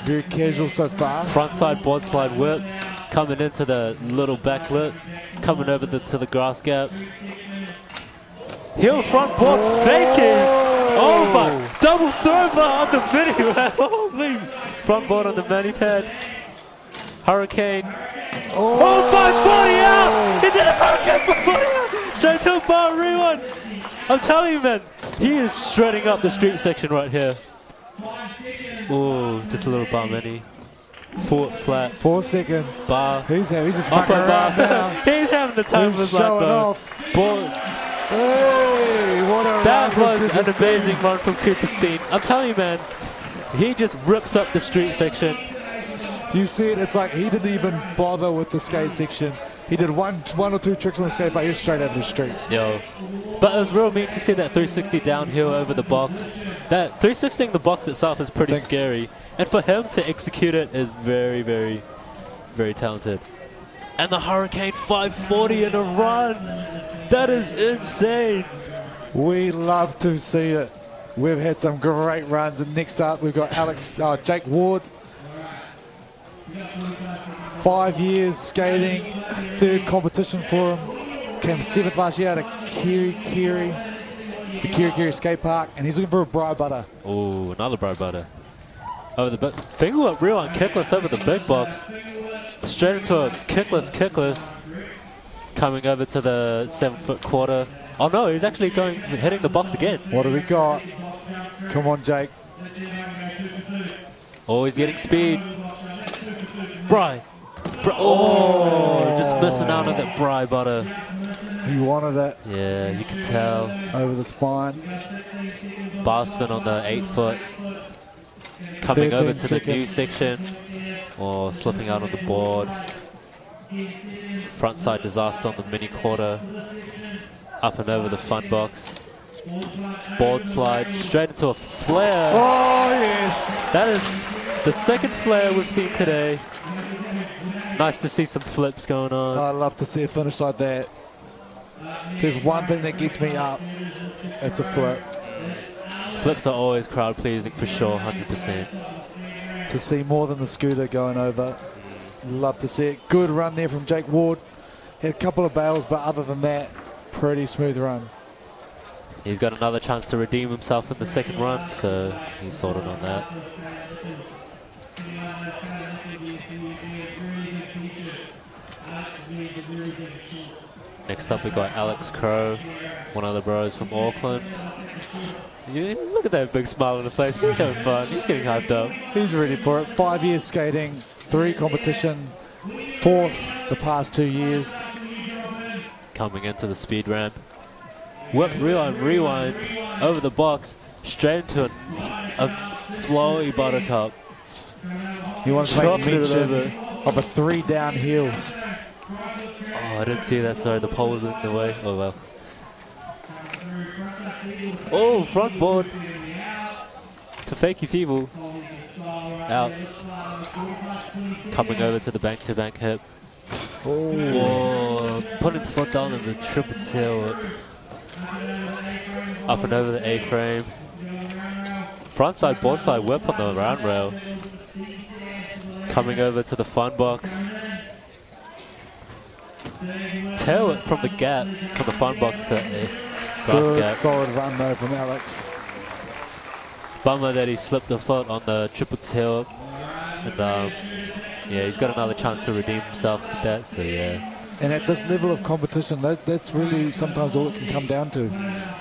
Very casual so far. Frontside board slide whip, coming into the little back lip, coming over to the grass gap. Heel front board faking! Oh my, double throw bar on the mini pad. Holy, front board on the mani pad. Hurricane. Oh, 540 out! He did a hurricane 540 out! Straight to a bar rewind. I'm telling you, man, he is shredding up the street section right here. Ooh, just a little bar mini. Foot flat. 4 seconds. Bar. He's just mucking around now. He's having the time of his life, showing though. off. Boy, hey, what a that run was from an amazing run from Cooper Steen. I'm telling you, man, he just rips up the street section. You see it, it's like he didn't even bother with the skate section. He did one or two tricks on the skate, but he was straight over the street. Yo. But it was real neat to see that 360 downhill over the box. That 360ing the box itself is pretty scary. And for him to execute it is very, very, very talented. And the Hurricane 540 in a run. That is insane. We love to see it. We've had some great runs. And next up, we've got Jake Ward. 5 years skating, third competition for him. Came 7th last year out of the Kiri skate park, and he's looking for a bri butter. Oh, another bri butter. Over the finger whip real on kickless over the big box. Straight into a kickless. Coming over to the 7-foot quarter. Oh no, he's actually hitting the box again. What do we got? Come on, Jake. Oh, he's getting speed. Bri. Oh, just missing out on that bri butter. He wanted it. Yeah, you can tell. Over the spine. Bar spin on the 8-foot. Coming over to the new section. Oh, slipping out on the board. Frontside disaster on the mini quarter. Up and over the fun box. Board slide straight into a flare. Oh, yes. That is the second flare we've seen today. Nice to see some flips going on. I love to see a finish like that. There's one thing that gets me up, it's a flip. Flips are always crowd pleasing for sure, 100%. To see more than the scooter going over, love to see it. Good run there from Jake Ward. Had a couple of bails, but other than that, pretty smooth run. He's got another chance to redeem himself in the second run, so he's sorted on that. Next up we got Alex Crow, one of the bros from Auckland. Yeah, look at that big smile on his face. He's having fun. He's getting hyped up. He's ready for it. 5 years skating, 3 competitions, 4th the past 2 years. Coming into the speed ramp. Whip, rewind, over the box, straight into a flowy buttercup. He wants to make mention over. of a 3 downhill. Oh, I didn't see that. Sorry, the pole was in the way. Oh well. Oh, front board to Fakey Feeble. Out. Coming over to the bank-to-bank hip. Oh, putting the foot down in the triple tail. Up and over the A-frame. Frontside, boardside whip on the round rail. Coming over to the fun box. Tail it from the gap, from the fun box to a grass Good gap. solid run though from Alex. Bummer that he slipped the foot on the triple tail. And yeah, he's got another chance to redeem himself with that, so yeah. And at this level of competition, that's really sometimes all it can come down to.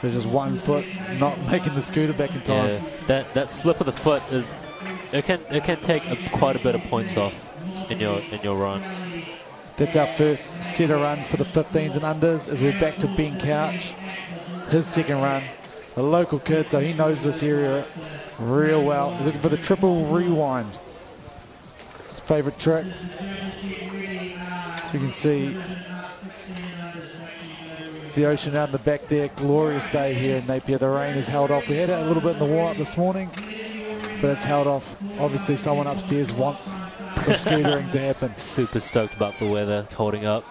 There's just one foot not making the scooter back in time. Yeah, that slip of the foot is, it can take quite a bit of points off in your run. That's our first set of runs for the 15s and unders as we're back to Ben Couch. His second run. A local kid, so he knows this area real well. He's looking for the triple rewind. It's his favourite trick. So you can see the ocean out in the back there. Glorious day here in Napier. The rain has held off. We had it a little bit in the warm-up this morning, but it's held off. Obviously someone upstairs wants some scootering to happen. Super stoked about the weather holding up.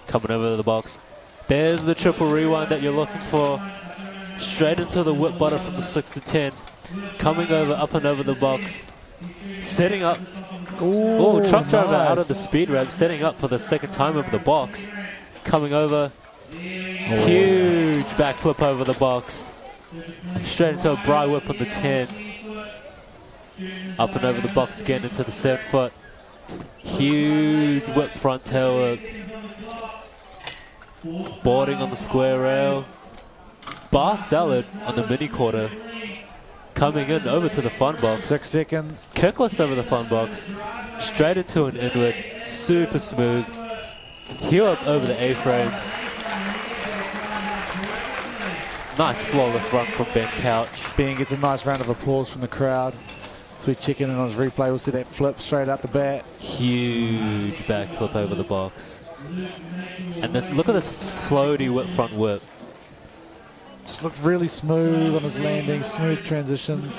Coming over to the box. There's the triple rewind that you're looking for. Straight into the whip butter from the 6 to 10. Coming over, up and over the box. Setting up. Oh, truck driver out of the speed ramp. Setting up for the second time over the box. Coming over. Huge backflip over the box. Straight into a bri whip on the 10. Up and over the box again into the 7 foot. Huge whip front tail whip. Boarding on the square rail. Bar salad on the mini quarter. Coming in over to the fun box. 6 seconds. Kickless over the fun box. Straight into an inward. Super smooth. Heel up over the A-frame. Nice flawless run from Ben Couch. Ben gets a nice round of applause from the crowd. So we check in on his replay. We'll see that flip straight out the bat. Huge backflip over the box. And this, look at this floaty whip front whip. Just looked really smooth on his landing, smooth transitions.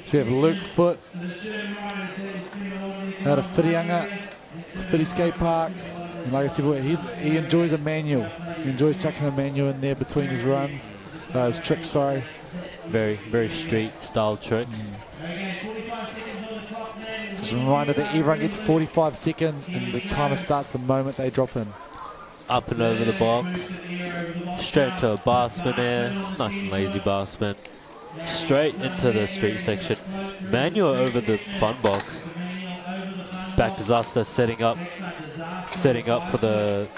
So we have Luke Foot out of Whitianga Skate Park. And like I said, he enjoys a manual. He enjoys chucking a manual in there between his runs. His tricks, sorry. Very, very street style trick. Just a reminder that everyone gets 45 seconds and the timer starts the moment they drop in. Up and over the box. Straight to a bar spin air. Nice and lazy bar spin. Straight into the street section. Manual over the fun box. Back disaster setting up for the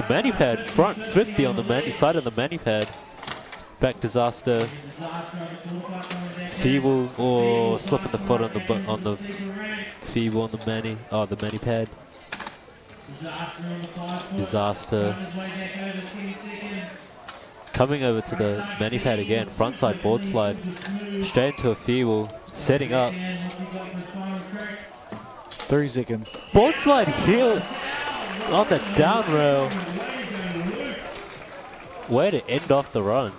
mani pad. Front 50 on the side of the mani pad. Back disaster. Feeble or slipping the foot on the feeble on the mani. Oh, the mani pad. Disaster. Coming over to the mani pad again. Frontside board slide. Straight into a feeble. Setting up. 3 seconds. Board slide heel on the down rail. Way to end off the run.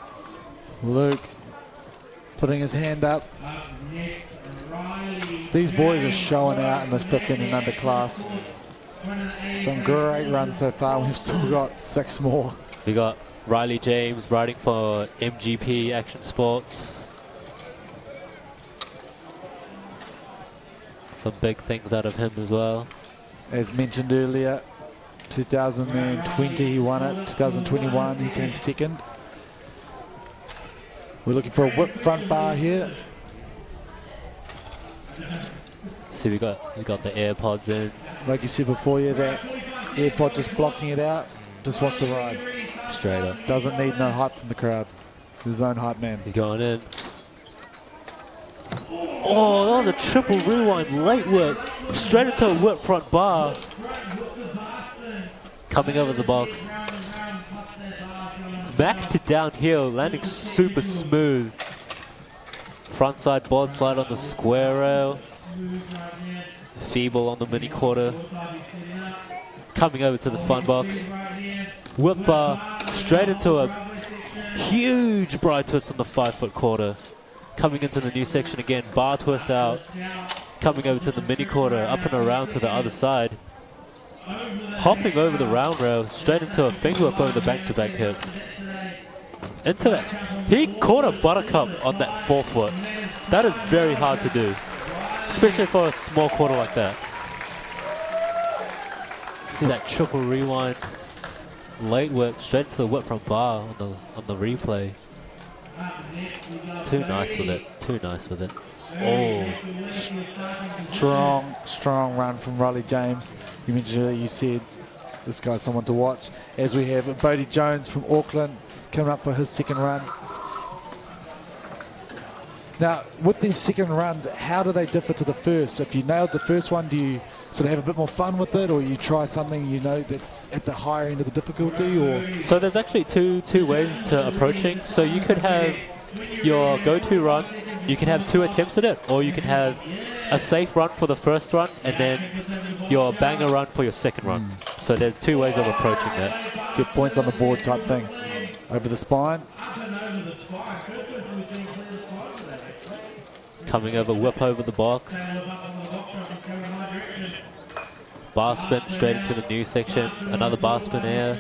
Luke putting his hand up. These boys are showing out in this 15 and under class. Some great runs so far. We've still got 6 more. We got Riley James riding for MGP Action Sports. Some big things out of him as well. As mentioned earlier, 2020 he won it. 2021 he came second. We're looking for a whip front bar here. See, we got the AirPods in. Like you said before, yeah, that AirPod just blocking it out. Just wants to ride. Straight up. Doesn't need no hype from the crowd. His own hype man. He's going in. Oh, that was a triple rewind late whip. Straight into a whip front bar. Coming over the box. Back to downhill, landing super smooth. Frontside board slide on the square rail. Feeble on the mini quarter. Coming over to the fun box. Whip bar straight into a huge bride twist on the 5-foot quarter. Coming into the new section again, bar twist out. Coming over to the mini quarter, up and around to the other side. Hopping over the round rail, straight into a finger whip over the back-to-back hip. Into that. He caught a buttercup on that 4-foot. That is very hard to do, especially for a small quarter like that. See that triple rewind, late whip, straight to the whip from bar on the replay. Too nice with it. Too nice with it. Oh, strong run from Riley James. You mentioned, you said this guy's someone to watch. As we have Bodie Jones from Auckland coming up for his second run. Now, with these second runs, how do they differ to the first? If you nailed the first one, do you sort of have a bit more fun with it, or you try something you know that's at the higher end of the difficulty? Or so there's actually two ways to approaching. So you could have your go-to run, you can have 2 attempts at it, or you can have a safe run for the first run and then your banger run for your second run. So there's 2 ways of approaching that. Get points on the board type thing. Over the spine. Coming over, whip over the box. Bar spin straight into the new section. Another bar spin air.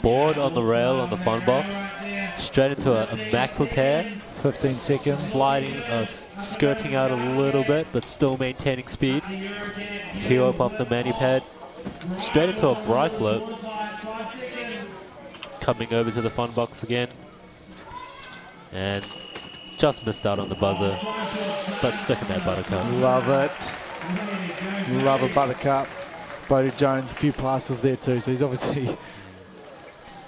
Board on the rail on the fun box. Straight into a McFlip hair. 15 seconds. Sliding, skirting out a little bit, but still maintaining speed. Heel up off the mani pad. Straight into a bri flip. Coming over to the fun box again. And just missed out on the buzzer, but sticking that buttercup. Love it. Love a buttercup. Bodie Jones, a few passes there too, so he's obviously...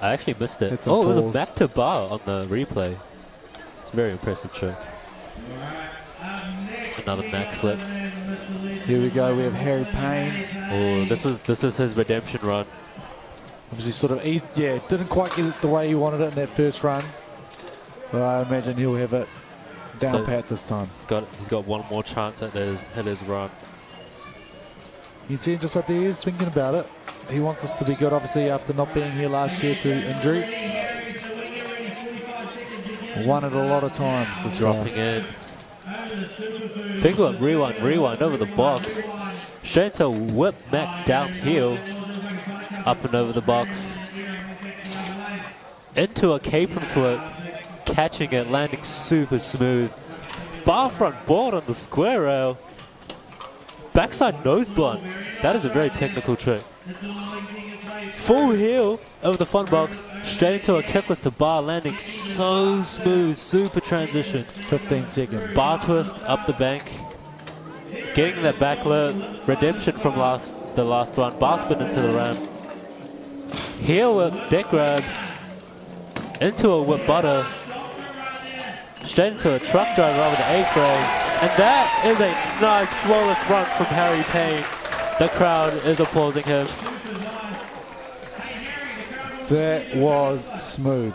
I actually missed it. Oh, it was a back to bar on the replay. It's a very impressive trick. Another Mac flip. Here we go, we have Harry Payne. Oh, this is his redemption run. Obviously sort of, didn't quite get it the way he wanted it in that first run. But I imagine he'll have it down pat this time. He's got one more chance at his run. You can see him just like there, he's thinking about it. He wants us to be good, obviously, after not being here last year through injury. Won it a lot of times this Dropping in. Finger whip, rewind over the box. Straight to whip Mac downhill. Up and over the box. Into a capron flip. Catching it, landing super smooth. Bar front board on the square rail. Backside nose blunt. That is a very technical trick. Full heel over the fun box. Straight into a kickless to bar, landing so smooth. Super transition. 15 seconds. Bar twist up the bank. Getting that back lip. Redemption from the last one. Bar spin into the ramp. Heel whip, deck grab. Into a whip butter. Straight into a truck driver over the A-frame. And that is a nice flawless run from Harry Payne. The crowd is applauding him. That was smooth.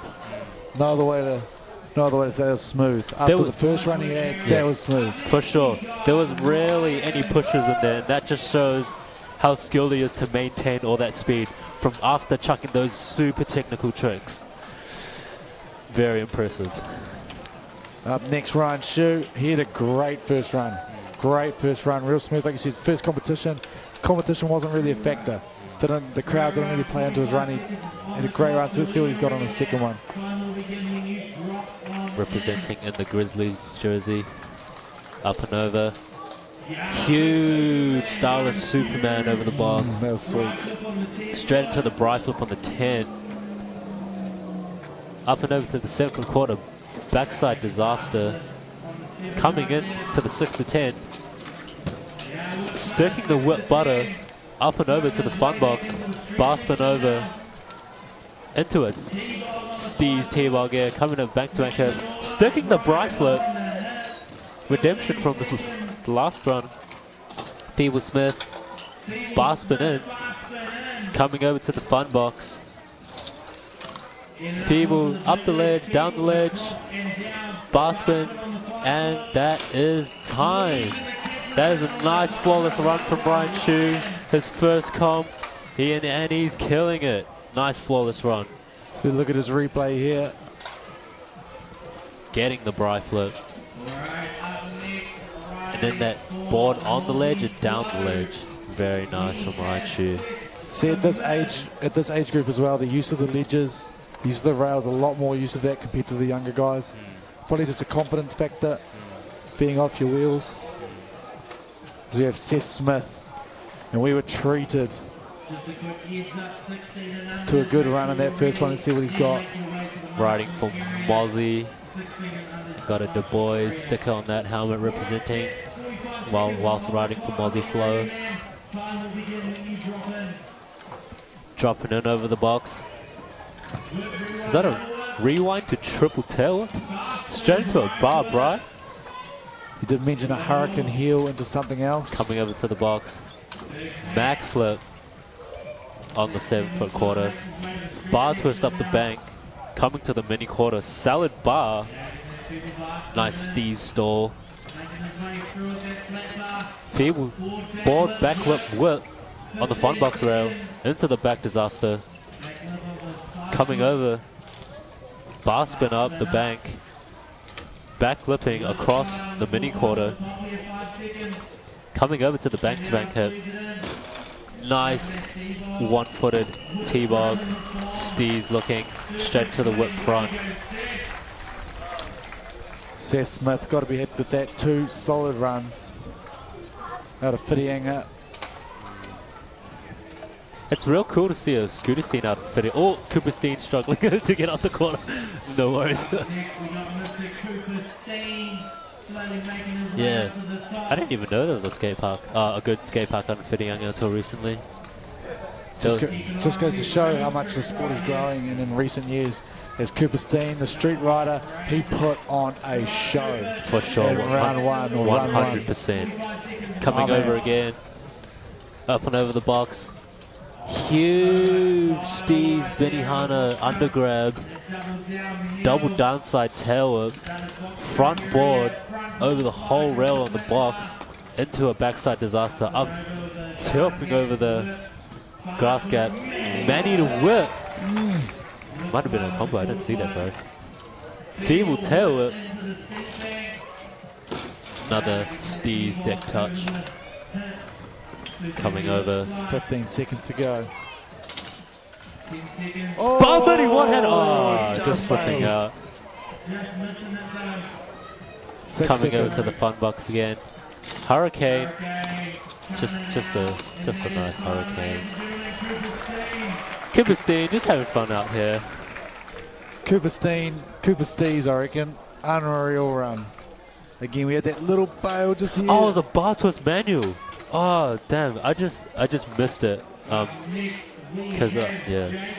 No other way to say it was smooth. After the first run he had, that was smooth. For sure. There was rarely any pushes in there. And that just shows how skilled he is to maintain all that speed from after chucking those super technical tricks. Very impressive. Up next, Ryan Shu. He had a great first run. Great first run, real smooth. Like you said, first competition. Competition wasn't really a factor. The crowd didn't really play into his run. He had a great run, so let's see what he's got on his second one. Representing in the Grizzlies jersey. Up and over. Huge stylish Superman over the box. That was sweet. Straight into the bri flip on the 10. Up and over to the second quarter. Backside disaster. Coming in to the 6 to 10. Sticking the whip butter up and over to the fun box. Bar spin over into it. Steve's T-bog air coming up back to back hit. Sticking the bri flip. Redemption from this last run. Feeble Smith. Bar spin in. Coming over to the fun box. Feeble up the ledge, down the ledge. Bar spin. And that is time. That is a nice flawless run from Ryan Shu. His first comp. And he's killing it. Nice flawless run. So we look at his replay here. Getting the bri flip. And then that board on the ledge and down the ledge. Very nice from Ryan Shu. See, at this age group as well, the use of the ledges, the use of the rails, a lot more use of that compared to the younger guys. Probably just a confidence factor, being off your wheels. So we have Seth Smith, and we were treated to a good run in that first one. Let's see what he's got. Riding for Mozzie. Got a Du Bois sticker on that helmet representing whilst riding for Mozzie Flow. Dropping in over the box. Is that a rewind to triple tail? Straight into a bar, right? You did mention a hurricane heel into something else. Coming over to the box. Mac flip on the 7-foot quarter. Bar twist up the bank. Coming to the mini quarter. Salad bar. Nice Steve stall. Feeble board backflip whip on the fun box rail. Into the back disaster. Coming over. Bar spin up the bank. Back flipping across the mini quarter. Coming over to the bank-to-bank hit. Nice one-footed T-bog. Steve's looking straight to the whip front. Seth Smith's got to be happy with that. 2 solid runs out of Whitianga. It's real cool to see a scooter scene out of Whitianga. Oh, Cooperstein struggling to get off the corner. No worries. Yeah, I didn't even know there was a skate park, a good skate park on Whitianga until recently. Just goes to show how much the sport is growing, and in recent years, as Cooperstein, the street rider, he put on a show. For sure. In round 1 or 100%. Coming over again. Up and over the box. Huge Steve's Benihana undergrab. Double downside tail whip. Front board over the whole rail on the box. Into a backside disaster. Up, tilting over the grass gap. Manny to whip. Might have been a combo, I didn't see that, sorry. Feeble tail whip. Another Steve's deck touch. Coming over. 15 seconds to go. Oh, Buddy one hand. Oh, just slipping out. 6 Coming seconds. over to the fun box again. Hurricane. Just a nice hurricane. Cooperstein just having fun out here. Cooper Steve's, I reckon, unreal run. Again, we had that little bail just here. Oh, it was a bar twist manual. Oh, damn. I just missed it. Because, yeah.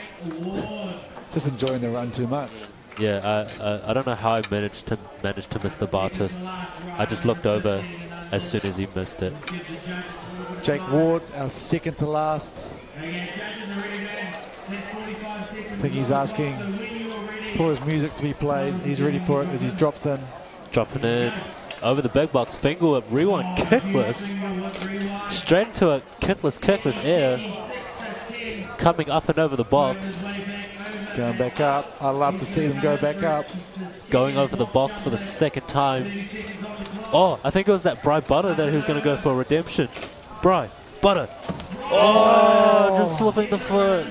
Just enjoying the run too much. Yeah, I don't know how I managed to miss the bar twist. I just looked over as soon as he missed it. Jake Ward, our second to last. I think he's asking for his music to be played. He's ready for it as he drops in. Dropping in over the big box, finger whip, rewind, kickless. Straight into a kickless air. coming up and over the box. Going back up. I love to see them go back up. Going over the box for the second time. Oh, I think it was that Bry Butter that he was going to go for redemption. Bry Butter. Oh, just slipping the foot.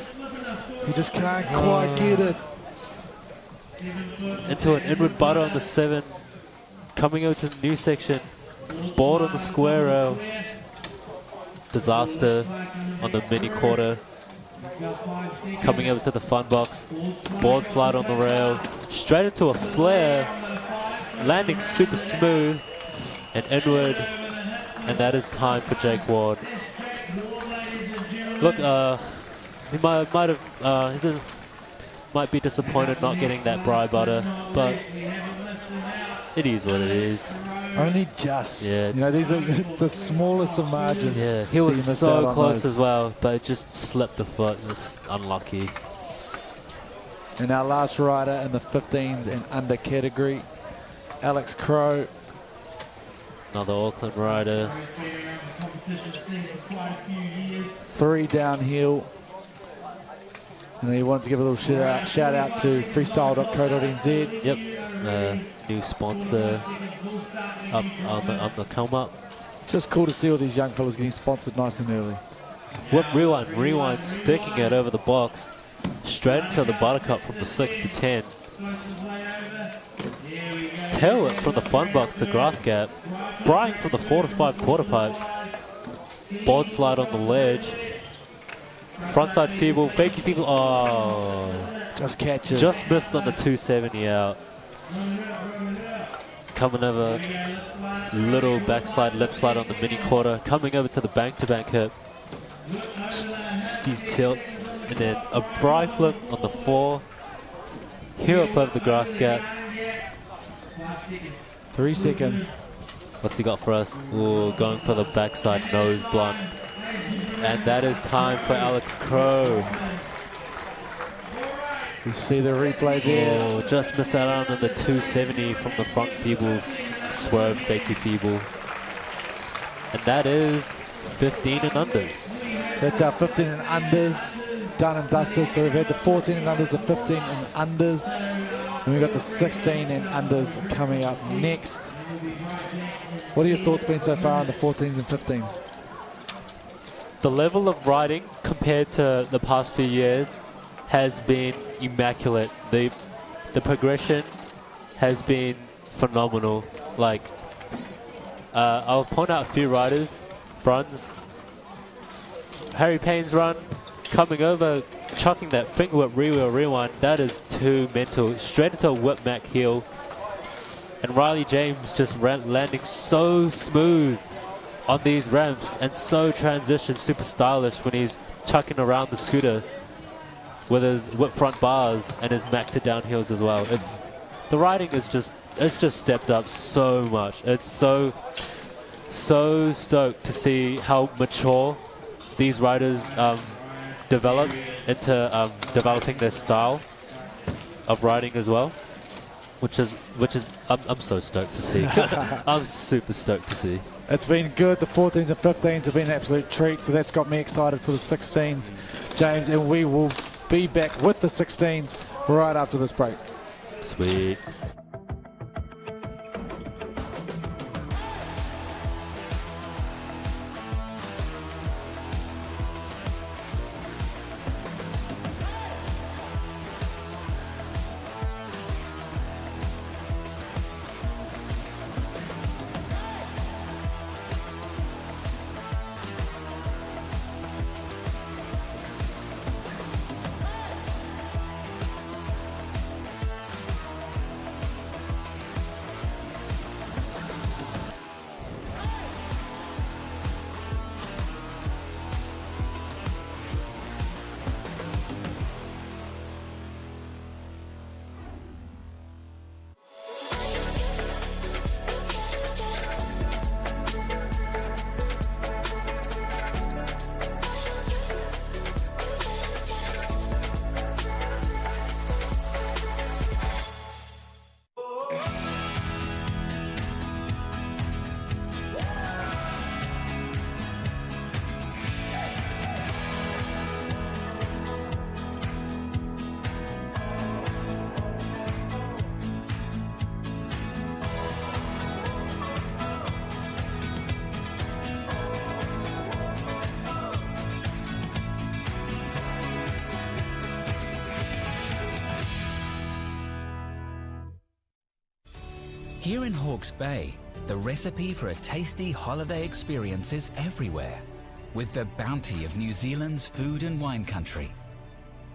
He just can't quite get it. Into an inward butter on the 7. Coming over to the new section. Board on the square rail. Disaster on the mini quarter. Coming over to the fun box. Board slide on the rail. Straight into a flare. Landing super smooth and inward. And that is time for Jake Ward. Look, he might be disappointed not getting that Bry Butter, but it is what it is. Only just. Yeah. You know, these are the smallest of margins. Yeah, he was so close as well, but it just slipped the foot. It's unlucky. And our last rider in the 15s and under category, Alex Crowe. Another Auckland rider. 3 downhill. And he wanted to give a little shout out to freestyle.co.nz. Yep, new sponsor up on the come up. Just cool to see all these young fellas getting sponsored nice and early. Whip rewind, sticking it over the box, straight into the buttercup from the 6 to 10. Tail whip from the fun box to grass gap. Brian from the 4 to 5 quarter pipe. Board slide on the ledge. Frontside feeble, fakey feeble. Oh, just catches. Just missed on the 270 out. Coming over, little backslide, lip slide on the mini quarter. Coming over to the bank-to-bank hip. Steez tilt, and then a Bry flip on the 4. Heel up over the grass gap. 3 seconds. What's he got for us? Ooh, going for the backside nose blunt. And that is time for Alex Crowe. You see the replay there. Oh, just missed out on the 270 from the front feeble swerve, fakey feeble. And that is 15 and unders. That's our 15 and unders done and dusted. So we've had the 14 and unders, the 15 and unders. And we've got the 16 and unders coming up next. What are your thoughts been so far on the 14s and 15s? The level of riding compared to the past few years has been immaculate. The progression has been phenomenal. Like, I'll point out a few riders. Bruns, Harry Payne's run, coming over, chucking that finger whip rewind. That is too mental. Straight into a whip Mac heel. And Riley James just landing so smooth on these ramps and so transition, super stylish when he's chucking around the scooter with his whip front bars and his Mac to downhills as well. The riding is just stepped up so much. It's so stoked to see how mature these riders develop into developing their style of riding as well, which is I'm so stoked to see. I'm super stoked to see. It's been good. The 14s and 15s have been an absolute treat, so that's got me excited for the 16s, James, and we will be back with the 16s right after this break. Sweet. Here in Hawke's Bay, the recipe for a tasty holiday experience is everywhere, with the bounty of New Zealand's food and wine country.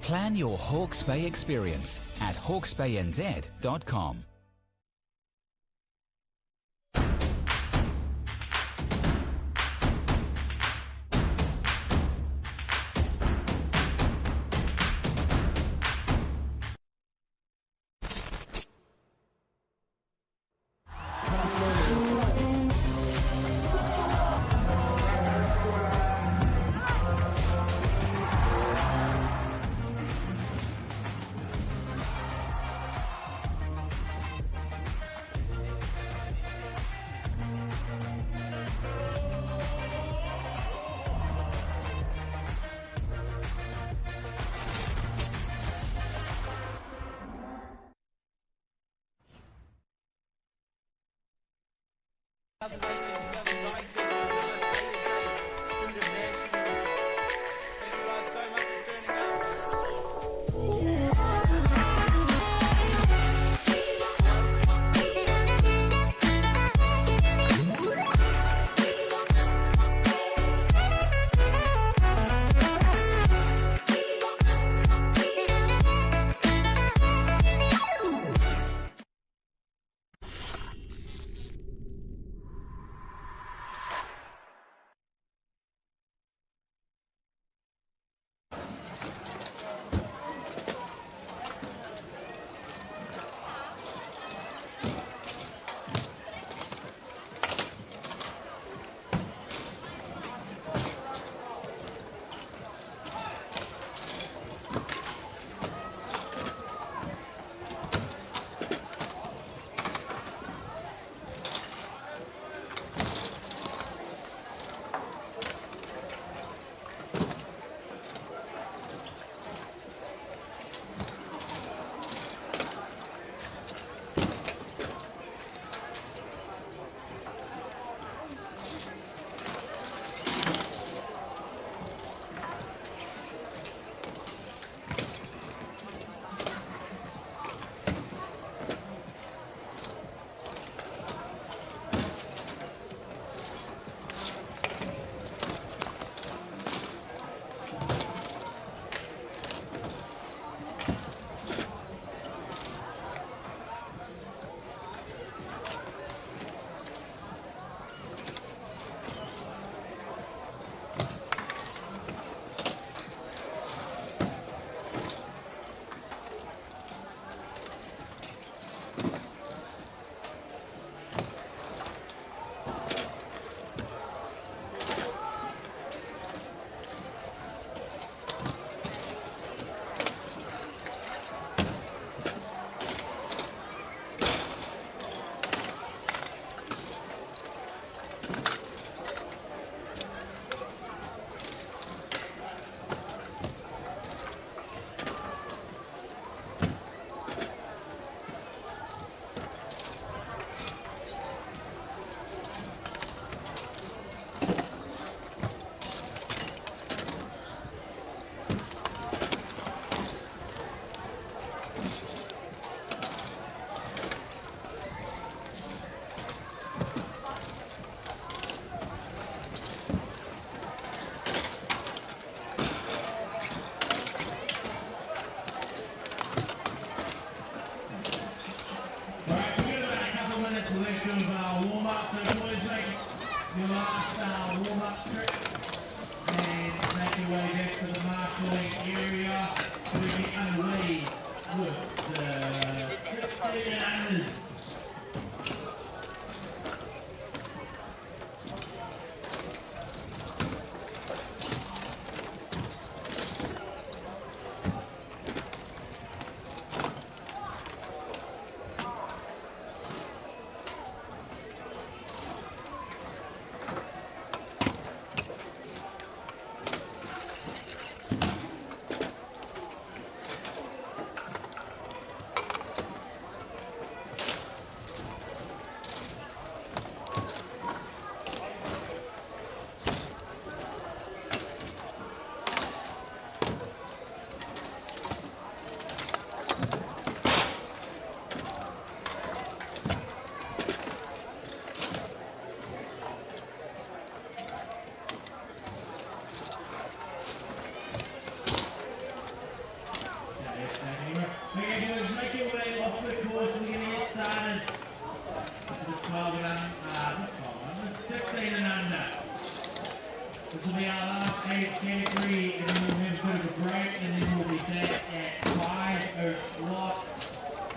Plan your Hawke's Bay experience at hawksbaynz.com.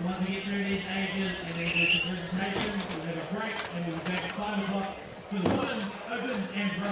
Once we get through these ages and then do some presentations, we'll have a break and we'll be back at 5 o'clock for the women's, open and pro.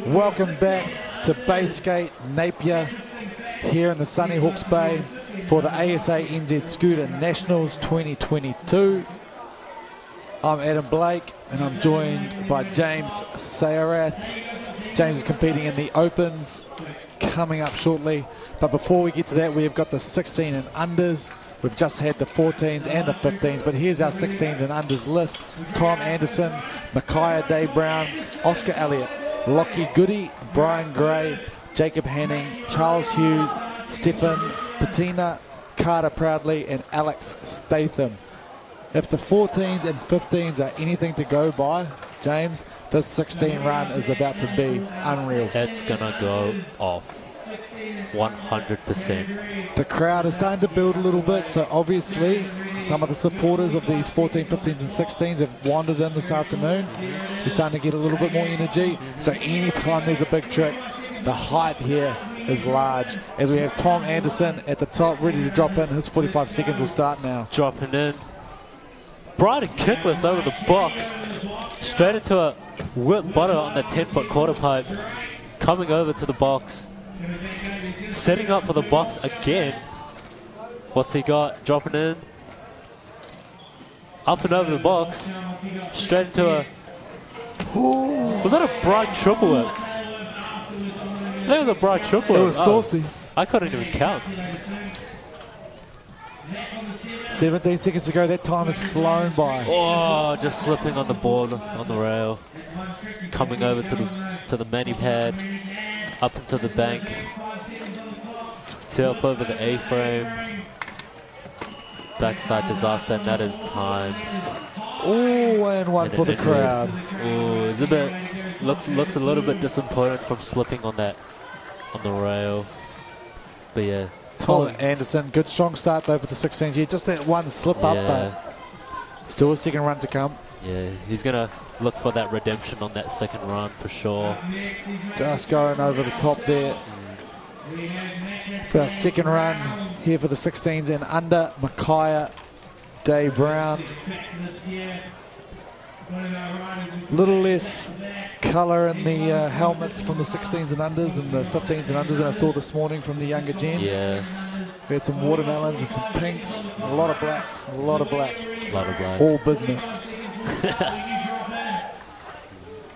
Welcome back to Bayskate, Napier, here in the sunny Hawke's Bay for the ASA NZ Scooter Nationals 2022. I'm Adam Blake and I'm joined by James Sayarath. James is competing in the Opens coming up shortly. But before we get to that, we have got the 16 and unders. We've just had the 14s and the 15s, but here's our 16s and unders list. Tom Anderson, Micaiah Day Brown, Oscar Elliott, Lockie Goody, Brian Gray, Jacob Hanning, Charles Hughes, Stefan Patina, Carter Proudly, and Alex Statham. If the 14s and 15s are anything to go by, James, this 16 run is about to be unreal. It's gonna go off 100%. The crowd is starting to build a little bit, so obviously some of the supporters of these 14, 15s and 16s have wandered in this afternoon. They're starting to get a little bit more energy, so anytime there's a big trick, the hype here is large. As we have Tom Anderson at the top ready to drop in, his 45 seconds will start now. Dropping in. Brighton kickless over the box, straight into a whip butter on the 10-foot quarter pipe, coming over to the box, setting up for the box again. What's he got? Dropping in, up and over the box, straight into a, was that a Bright triple whip? I think it was a Bright triple whip. It was saucy. I couldn't even count. 17 seconds to go, that time has flown by. Oh, just slipping on the board, on the rail. Coming over to the mani pad, up into the bank. Tip over the A-frame. Backside disaster, and that is time. Oh, and one for the crowd. Oh, it's a bit, looks a little bit disappointed from slipping on that, on the rail. But yeah. Tom Anderson, good strong start though for the 16s here. Just that one slip up, but still a second run to come. Yeah, he's going to look for that redemption on that second run for sure. Just going over the top there. For our second run here for the 16s and under, Micaiah Day Brown. Little less colour in the helmets from the 16s and unders and the 15s and unders that I saw this morning from the younger gen. Yeah. We had some watermelons and some pinks, a lot of black, a lot of black. A lot of black. All business.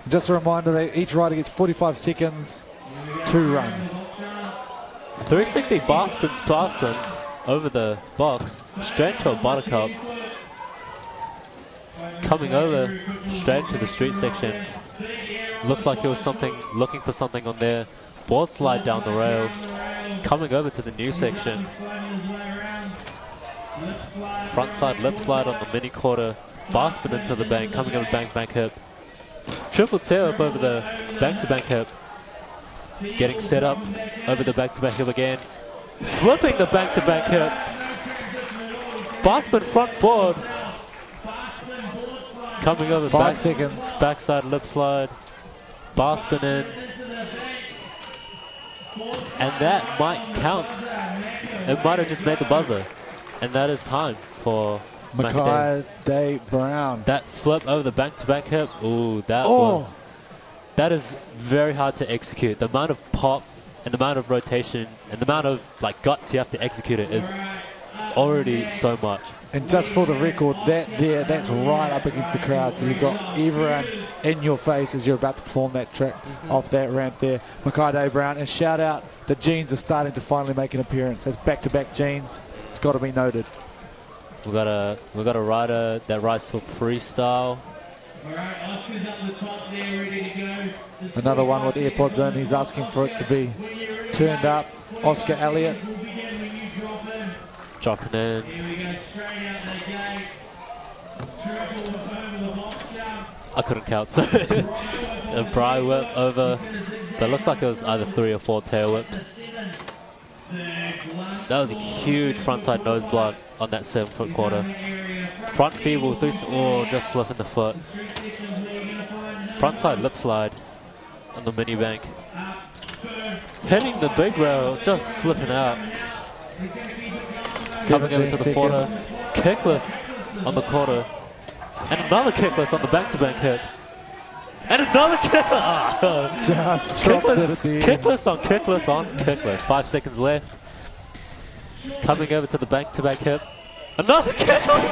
Just a reminder that each rider gets 45 seconds, 2 runs. 360 bar spin over the box, straight to a buttercup. Coming over straight to the street section. Looks like he was looking for something on there. Board slide down the rail. Coming over to the new section. Front side lip slide on the mini quarter. Bar spin into the bank. Coming over bank hip. Triple tail up over the bank-to-bank hip. Getting set up over the back-to-back hip again. Flipping the back-to-back hip. Bar spin front board. Coming over 5 seconds. Backside lip slide. Bar spin in. And that might count. It might have just made the buzzer. And that is time for Micaiah Day Brown. That flip over the back-to-back hip. Ooh, that one. That is very hard to execute. The amount of pop and the amount of rotation and the amount of guts you have to execute it is already so much. And just for the record, that's right up against the crowd. So you've got everyone in your face as you're about to perform that trick off that ramp there. Micaiah Day Brown, and shout out, the jeans are starting to finally make an appearance. That's back-to-back jeans. It's got to be noted. We got a rider that rides for freestyle. Another one with AirPods in. He's asking for it to be turned up. Oscar Elliott. Dropping in. I couldn't count, so a Bry whip over. That looks like it was either 3 or 4 tail whips. That was a huge frontside nose block on that 7-foot quarter. Front feeble, just slipping the foot. Frontside lip slide on the mini bank. Hitting the big rail, just slipping out. Coming over to the quarter. Kickless on the quarter. And another kickless on the back-to-back hit. And another kickless! Just drops it at the end. Kickless on kickless on kickless. 5 seconds left. Coming over to the back-to-back hip. Another kickless!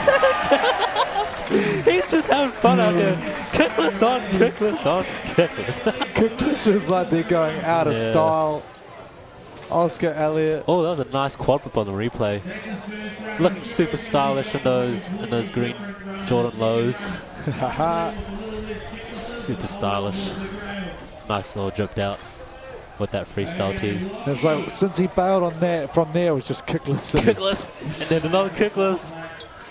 He's just having fun out here. Kickless on kickless on kickless. Kickless is like they're going out of style. Oscar Elliott. Oh, that was a nice quad whip on the replay. Looking super stylish in those green Jordan lows. Super stylish. Nice little dripped out with that freestyle tee. It's like since he bailed on that, from there it was just kickless. Kickless, and then another kickless,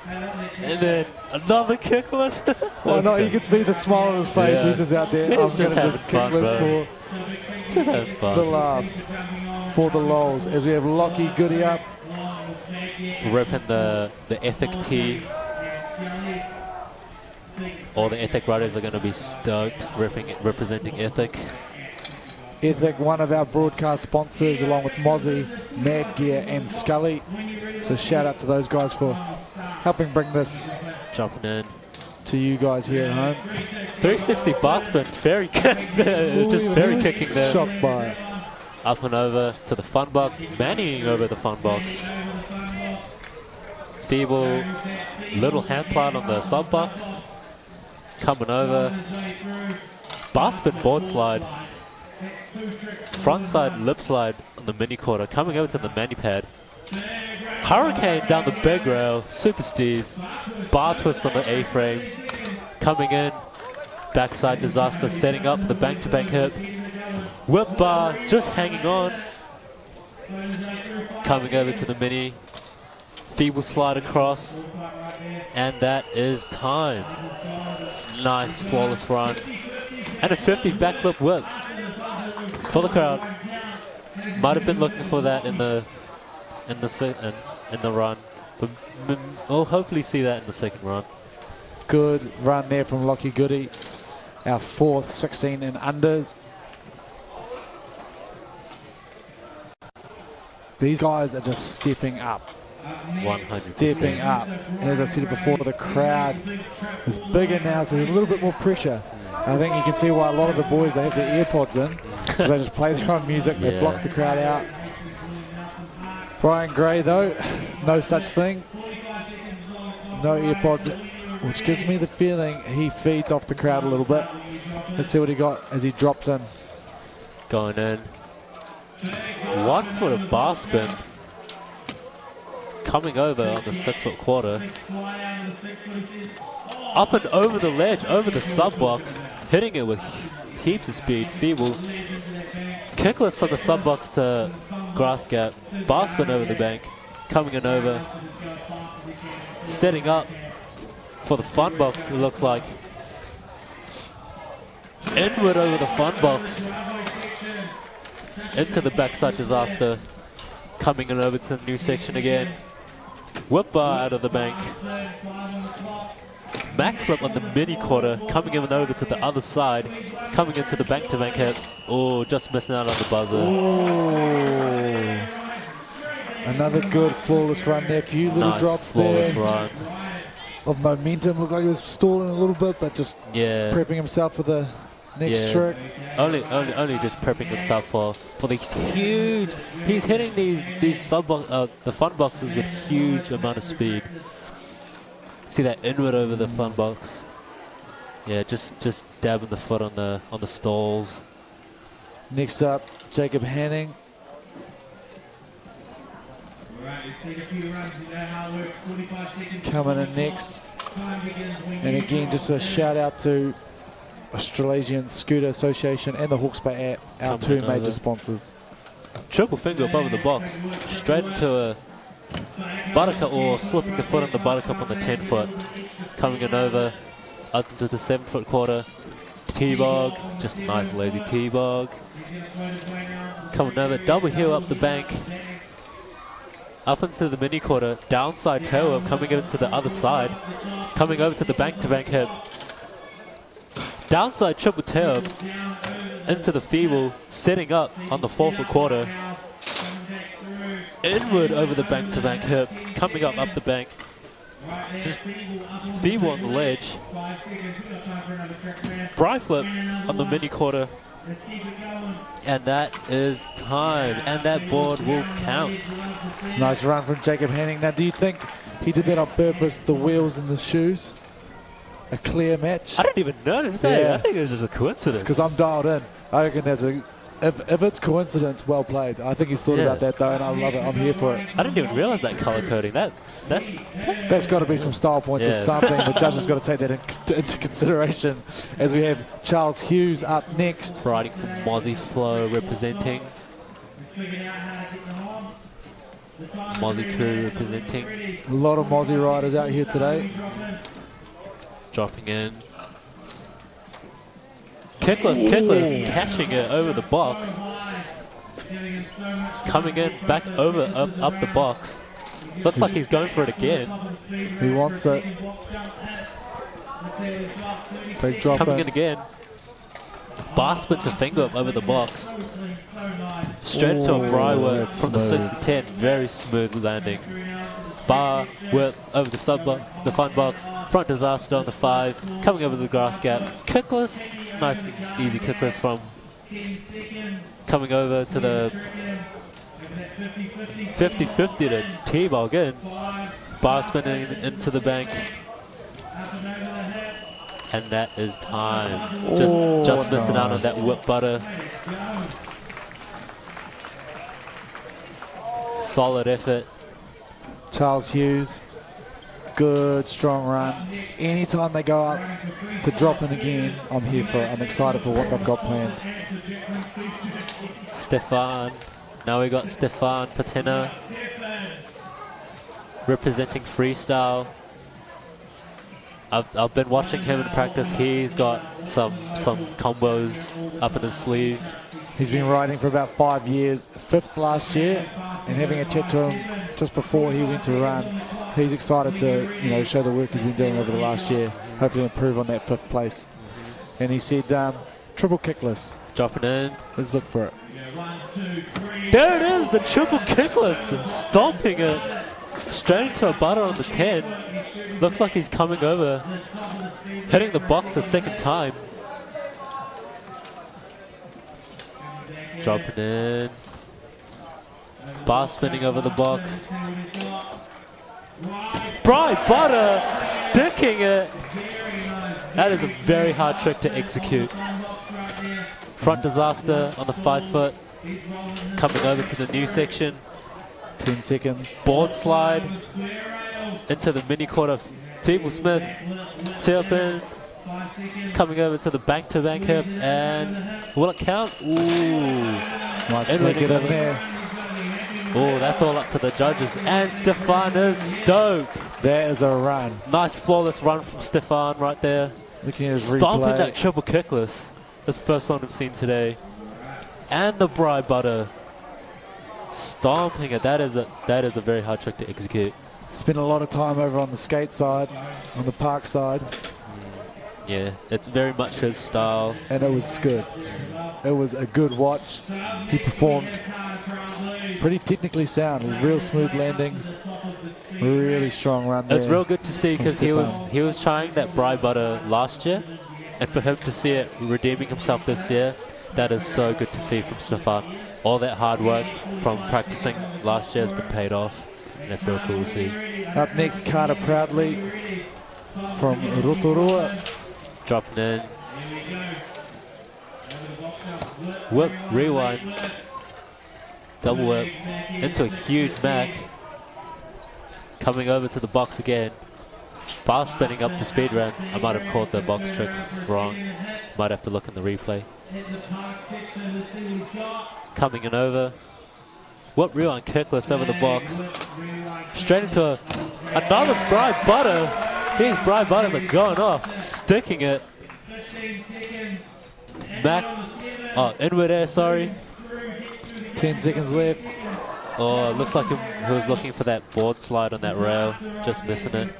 and then another kickless. Well, no, you can see the smile on his face. Yeah. He's just out there. He's I'm just going to having just fun, kickless bro. for Just having fun. the laughs, for the lols. As we have Lockie Goody up. Ripping the Ethic tee. All the Ethic riders are going to be stoked representing Ethic. Ethic, one of our broadcast sponsors, along with Mozzie, Mad Gear, and Scully. So shout out to those guys for helping bring this Jumping in. to you guys here at home. 360 bar spin, fairy kick, just fairy kicking there. Shocked by it. Up and over to the fun box, mannying over the fun box. Feeble little hand plant on the sub box. Coming over. Bar spin board slide. Frontside lip slide on the mini quarter. Coming over to the mani pad. Hurricane down the big rail. Super steez. Bar twist on the A-frame. Coming in. Backside disaster setting up the bank-to-bank hip. Whip bar just hanging on. Coming over to the mini. Feeble slide across. And that is time. Nice flawless run. And a 50 backflip whip for the crowd. Might have been looking for that in the run. But we'll hopefully see that in the second run. Good run there from Lockie Goody. Our fourth 16 and unders. These guys are just stepping up. 100%. Stepping up. And as I said before, the crowd is bigger now, so there's a little bit more pressure. I think you can see why a lot of the boys, they have their AirPods in, because they just play their own music, they block the crowd out. Brian Gray, though, no such thing. No AirPods, which gives me the feeling he feeds off the crowd a little bit. Let's see what he got as he drops in. Going in. 1 foot of bar spin. Coming over on the 6-foot quarter. Up and over the ledge, over the sub box. Hitting it with heaps of speed. Feeble. Kickless from the sub box to grass gap. Bar spin over the bank. Coming in over. Setting up for the fun box, it looks like. Inward over the fun box. Into the backside disaster. Coming in over to the new section again. Whip bar out of the bank. Back flip on the mini quarter. Coming in over to the other side. Coming into the bank-to-bank hit. Oh, just missing out on the buzzer. Ooh. Another good flawless run there. Few little drops there. Run. Of momentum. Looked like he was stalling a little bit, but just prepping himself for the next trick. Only just prepping himself for these huge. He's hitting these sub the fun boxes with huge amount of speed. See that inward over the fun box. Yeah, just dabbing the foot on the stalls. Next up, Jacob Hanning. Coming in next. And again, just a shout out to Australasian Scooter Association and the Hawke's Bay app, our two major sponsors. triple finger up over the box, straight into a buttercup, or slipping the foot on the buttercup on the 10-foot. Coming in over, up into the 7-foot quarter. T-bog, just a nice lazy T-bog. Coming over, double heel up the bank. Up into the mini quarter, downside tail whip, coming into the other side. Coming over to the bank-to-bank hip. Downside triple tail whip into the feeble, setting up on the 4-foot quarter. Inward over the bank-to-bank hip, coming up the bank. Just feeble on the ledge. Bri flip on the mini quarter. And that is time. And that board will count. Nice run from Jacob Hanning. Now, do you think he did that on purpose, the wheels and the shoes? A clear match? I didn't even notice that. Yeah. I think it was just a coincidence. Because I'm dialed in. I reckon there's a... If it's coincidence, well played. I think he's thought about that though, and I love it. I'm here for it. I didn't even realize that color coding. That's got to be some style points or something. The judges got to take that into consideration as we have Charles Hughes up next. Riding from Mozzie Flow, representing. Mozzie crew representing. A lot of Mozzie riders out here today. Dropping in. Kickless, catching it over the box. Coming in, back over, up the box. Looks like he's going for it again. He wants it. Big drop Coming in again. Bar split to finger up over the box. Straight into a bri whip from the 6 to 10. Very smooth landing. Bar whip over the the fun box. Front disaster on the 5. Coming over the grass gap. Kickless. Nice easy kickless from coming over to the 50-50 to T-bog in. Bar spinning into the bank. And that is time. Just missing out on that whip butter. Solid effort. Charles Hughes, good strong run. Anytime they go up to drop in again, I'm here for it. I'm excited for what they've got planned. Stefan, now we got Stefan Patina representing freestyle. I've been watching him in practice. He's got some combos up in his sleeve. He's been riding for about 5 years, 5th last year, and having a chat to him just before he went to run, he's excited to show the work he's been doing over the last year, hopefully improve on that 5th place. And he said triple kickless. Dropping in. Let's look for it. There it is, the triple kickless, and stomping it straight into a butter on the 10. Looks like he's coming over, hitting the box the 2nd time. Dropping in. Bar spinning over the box. Bri butter, sticking it. That is a very hard trick to execute. Front disaster on the 5-foot. Coming over to the new section. 10 seconds. Board slide into the mini quarter. Feeble Smith, tip in. Coming over to the bank-to-bank hip, and will it count? Ooh. Might sneak it in there. Oh, that's all up to the judges. And Stefan is stoked. That is a run. Nice flawless run from Stefan right there. Looking at his Stomping replay. that triple kickless. That's the first one I've seen today. And the bri butter. Stomping it. That is a very hard trick to execute. Spent a lot of time over on the skate side, on the park side. Yeah, it's very much his style. And it was good. It was a good watch. He performed pretty technically sound, with real smooth landings. Really strong run there. It's real good to see because he was trying that bri butter last year, and for him to see it redeeming himself this year, that is so good to see from Stefan. All that hard work from practicing last year has been paid off, and that's real cool to see. Up next, Carter Proudly from Rotorua. Dropping in. Whip, rewind. Double whip into a huge Mac. Coming over to the box again. Bar spinning up the speed ramp. I might have caught the box trick wrong. Might have to look in the replay. Coming in over. Whoop rewind kickless over the box. Straight into another Bri Butter. These Bri Butters are going off, sticking it. Back, inward air, sorry. 10 seconds left. Oh, it looks like he was looking for that board slide on that rail, just missing it.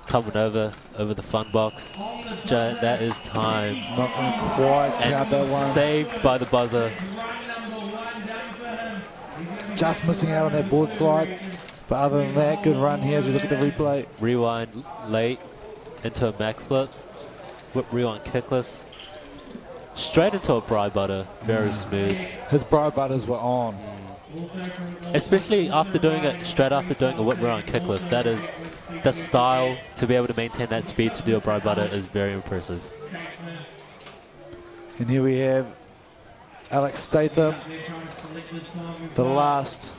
Coming over the fun box. That is time. Not going to quite count that one. Saved by the buzzer. Just missing out on that board slide. But other than that, good run here as we look at the replay. Rewind late into a Mac flip. Whip rewind kickless. Straight into a Bri Butter. Very smooth. His Bri Butters were on. Especially after doing it, straight after doing a whip rewind kickless. That is the style to be able to maintain that speed to do a Bri Butter is very impressive. And here we have Alex Statham, the last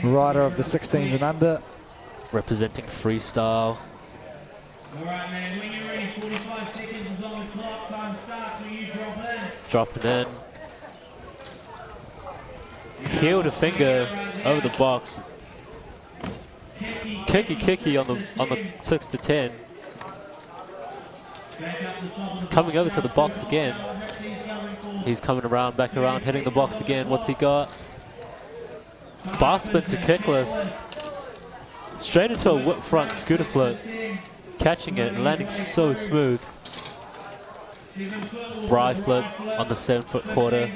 rider of the 16s and under. Representing freestyle. All right, man, when you're ready, 45 seconds is on the clock. Time starts when you drop in. Dropping in. Heel to finger over the box. Kicky on the 6 to 10. Coming over to the box again. He's coming around, back around, hitting the box again. What's he got? Bar spin to kickless. Straight into a whip front scooter flip. Catching it and landing so smooth. Bri flip on the 7-foot quarter.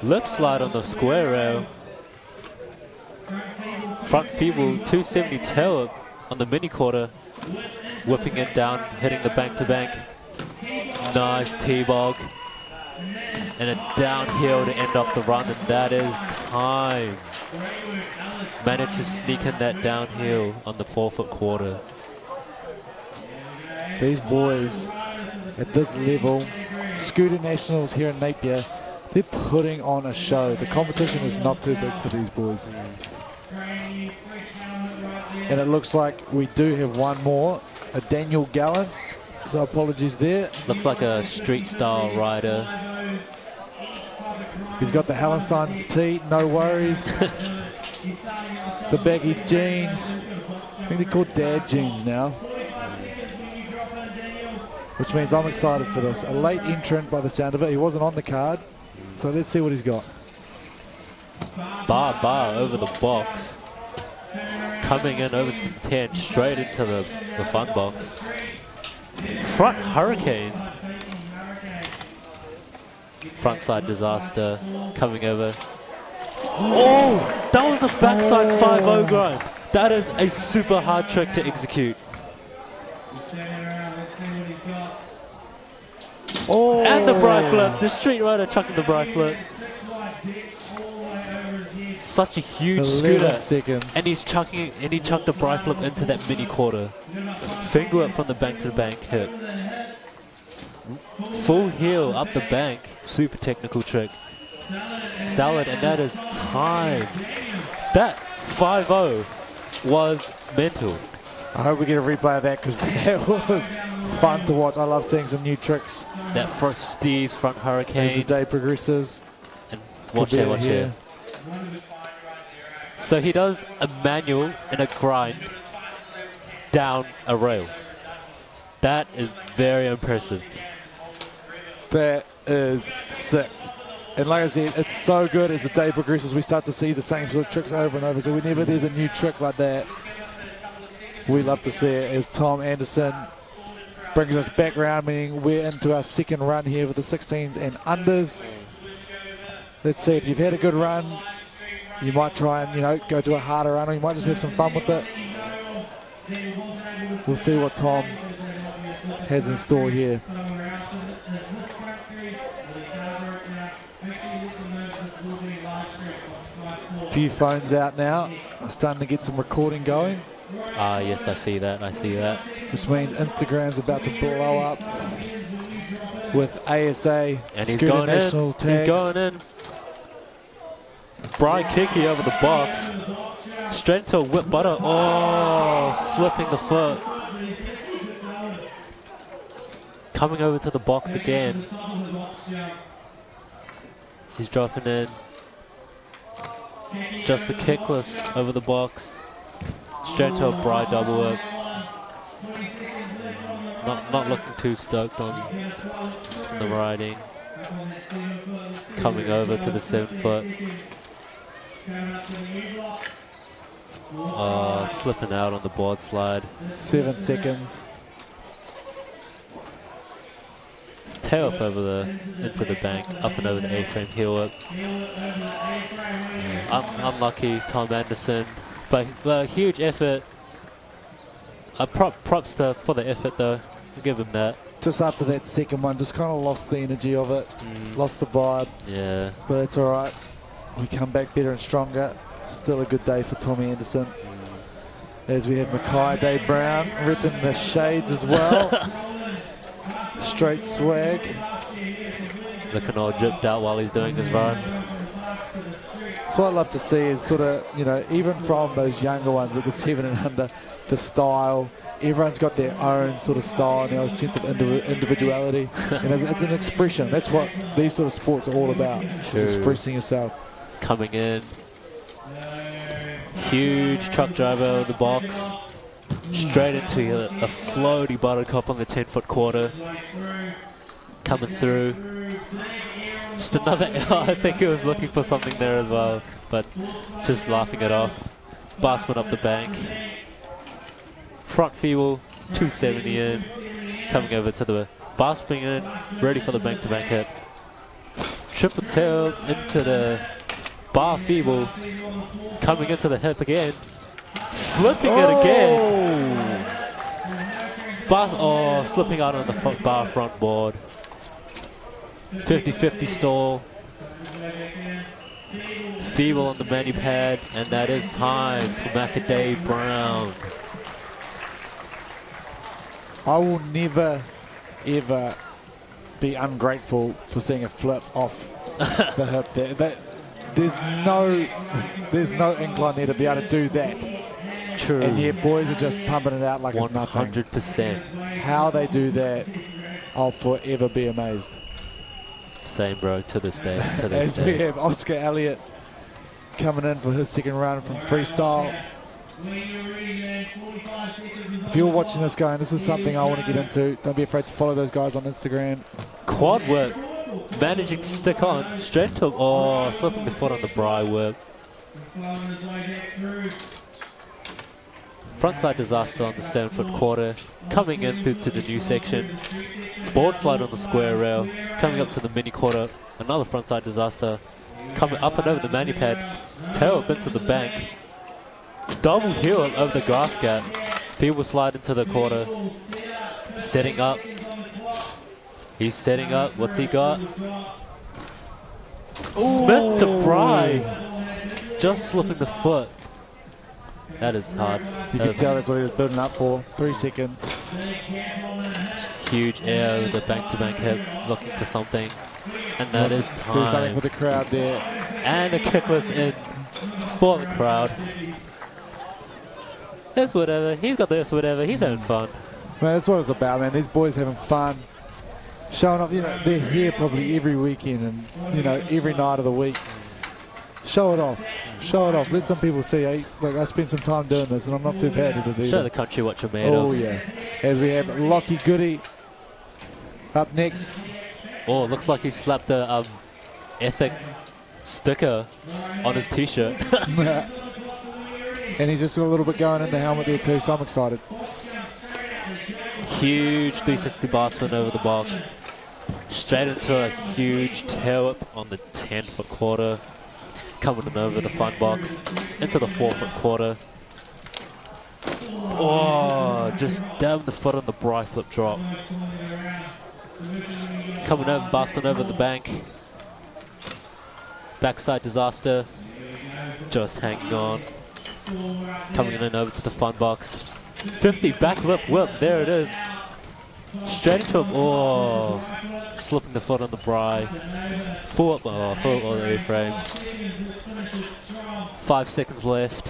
Lip slide on the square rail. Front feeble 270 tail up on the mini quarter. Whipping it down, hitting the bank to bank. Nice T-bog. And a downhill to end off the run, and that is time. Managed to sneak in that downhill on the 4-foot quarter. These boys at this level, Scooter Nationals here in Napier, they're putting on a show. The competition is not too big for these boys. And it looks like we do have one more, a Daniel Gallen. So apologies there. Looks like a street style rider. He's got the Hallenstein's tee, no worries. The baggy jeans. I think they're called dad jeans now. Which means I'm excited for this. A late entrant by the sound of it. He wasn't on the card. So let's see what he's got. Bar over the box. Coming in over to the 10, straight into the fun box. Front hurricane. Frontside disaster coming over. Oh, that was a backside 5-0 grind. That is a super hard trick to execute. Oh, and the Bri flip. The street rider chucking the Bri flip. Such a huge scooter. Seconds. And he's chucking it, and he chucked a Bri flip into that mini quarter. Finger whip from the bank to the bank hit. Full heel up the bank. Super technical trick. Salad, and that is time. That 5-0 was mental. I hope we get a replay of that because that was fun to watch. I love seeing some new tricks. That first Steez front hurricane. As the day progresses. And watch here. So he does a manual and a grind down a rail. That is very impressive. That is sick. And like I said, it's so good as the day progresses, we start to see the same sort of tricks over and over. So whenever there's a new trick like that, we love to see it. As Tom Anderson brings us back around, meaning we're into our second run here with the 16s and unders. Let's see, if you've had a good run, you might try and, go to a harder run, or you might just have some fun with it. We'll see what Tom has in store here. A few phones out now. Starting to get some recording going. Yes, I see that. Which means Instagram's about to blow up with ASA and he's Scooter going National in. tags. He's going in. Bri kicky over the box. Straight into a whip butter. Oh, slipping the foot. Coming over to the box again. He's dropping in. Just the kickless over the box. Straight into a Bry double whip. Not looking too stoked on the riding. Coming over to the 7 foot. Slipping out on the board slide. 7 seconds. Tail up into the bank, up and over the A-frame heel whip. Unlucky Tom Anderson, but huge effort. Props for the effort though. I'll give him that. Just after that second one, just kind of lost the energy of it, lost the vibe. Yeah. But that's all right. We come back better and stronger. Still a good day for Tommy Anderson. As we have Mackay Day Brown ripping the shades as well. Straight swag. Looking all dripped out while he's doing his run. So what I'd love to see is sort of, you know, even from those younger ones at the 7 and under, the style. Everyone's got their own sort of style, you know, a sense of individuality. And it's an expression. That's what these sort of sports are all about. Just expressing yourself. Coming in. Huge truck driver over the box. Straight into a floaty buttercup on the 10-foot quarter. Coming through. Just another, I think he was looking for something there as well, but just laughing it off. Bassman up the bank. Front feeble, 270 in. Coming over to the bassman in, ready for the bank-to-bank hit. Triple tail into the bar feeble. Coming into the hip again. Flipping it again. Slipping out on the bar front board. 50-50 stall. Feeble on the manu pad, and that is time for Mackay Brown. I will never, ever be ungrateful for seeing a flip off the hip there. There's no incline there to be able to do that. True. And yet boys are just pumping it out like it's nothing. 100%. How they do that, I'll forever be amazed. Same, bro, to this day. As we have Oscar Elliott coming in for his second round from freestyle. If you're watching this guy, and this is something I want to get into, don't be afraid to follow those guys on Instagram. Quad whip, managing to stick on, straight to, slipping the foot on the Bry whip. Frontside disaster on the 7-foot quarter, coming in through to the new section. Board slide on the square rail, coming up to the mini quarter, another frontside disaster, coming up and over the manu pad, tail up into the bank. Double heel over the grass gap. Feeble slide into the quarter. Setting up. He's setting up. What's he got? Ooh. Smith to Bry. Just slipping the foot. That is hard. You can tell that's what he was building up for. 3 seconds. Just huge air with the bank-to-bank hip. Looking for something. And that is time. Do something for the crowd there. And the kickless in for the crowd. It's whatever. He's got this whatever. He's having fun. Man, that's what it's about, man. These boys having fun. Showing off, you know, they're here probably every weekend and, you know, every night of the week. Show it off. Show it off. Let some people see, hey, look, I spent some time doing this and I'm not too bad at it either. Show the country what you're made of. Oh, yeah. As we have Lockie Goody up next. Oh, looks like he slapped the Ethic sticker on his t-shirt. And he's just a little bit going in the helmet there too, so I'm excited. Huge 360 bassman over the box. Straight into a huge tail whip on the 10-foot quarter. Coming in over the fun box. Into the 4-foot quarter. Oh, just down the foot on the Bry flip drop. Coming over, bassman over the bank. Backside disaster. Just hanging on. Coming in over to the fun box. 50 back lip whip, there it is. Straight into him, slipping the foot on the Bry. Full up on the A-frame. 5 seconds left.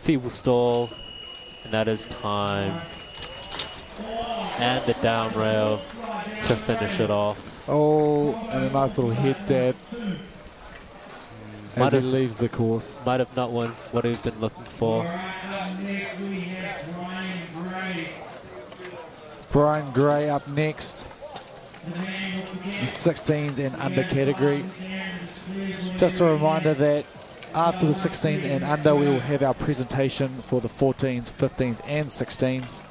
Feeble stall, and that is time. and the down rail to finish it off. Oh, and a nice little head dab as he leaves the course. Might have not won what he'd been looking for. Next we have Brian Gray. Brian Gray up next. The 16s and under category. Just a reminder that after the 16 and under, we will have our presentation for the 14s, 15s and 16s.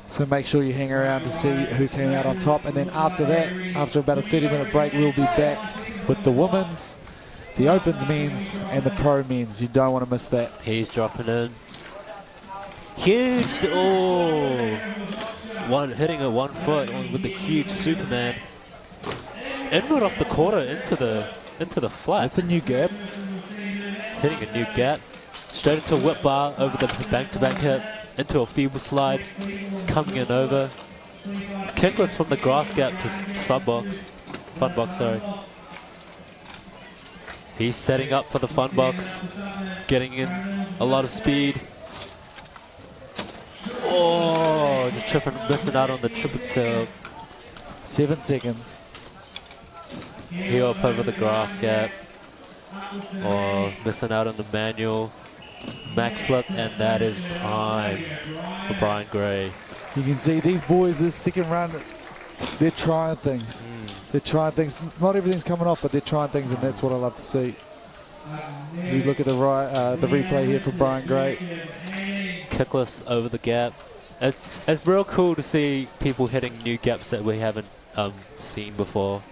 So make sure you hang around to see who came out on top. And then after that, after about a 30-minute break, we'll be back with the women's, the opens men's and the pro men's. You don't want to miss that. He's dropping in. Huge, oh, hitting at 1 foot with the huge Superman. Inward off the quarter into the flat. That's a new gap. Hitting a new gap. Straight into a whip bar over the bank-to-bank hip, into a feeble slide, coming in over. Kickless from the grass gap to fun box, sorry. He's setting up for the fun box, getting in a lot of speed. Oh, just missing out on the triple tail. 7 seconds. Heel up over the grass gap. Oh, missing out on the manual. Mac flip, and that is time for Brian Gray. You can see these boys, this second run, they're trying things. They're trying things. Not everything's coming off, but they're trying things, and that's what I love to see. As we look at the replay here for Brian Gray. Kickless over the gap. It's real cool to see people hitting new gaps that we haven't seen before.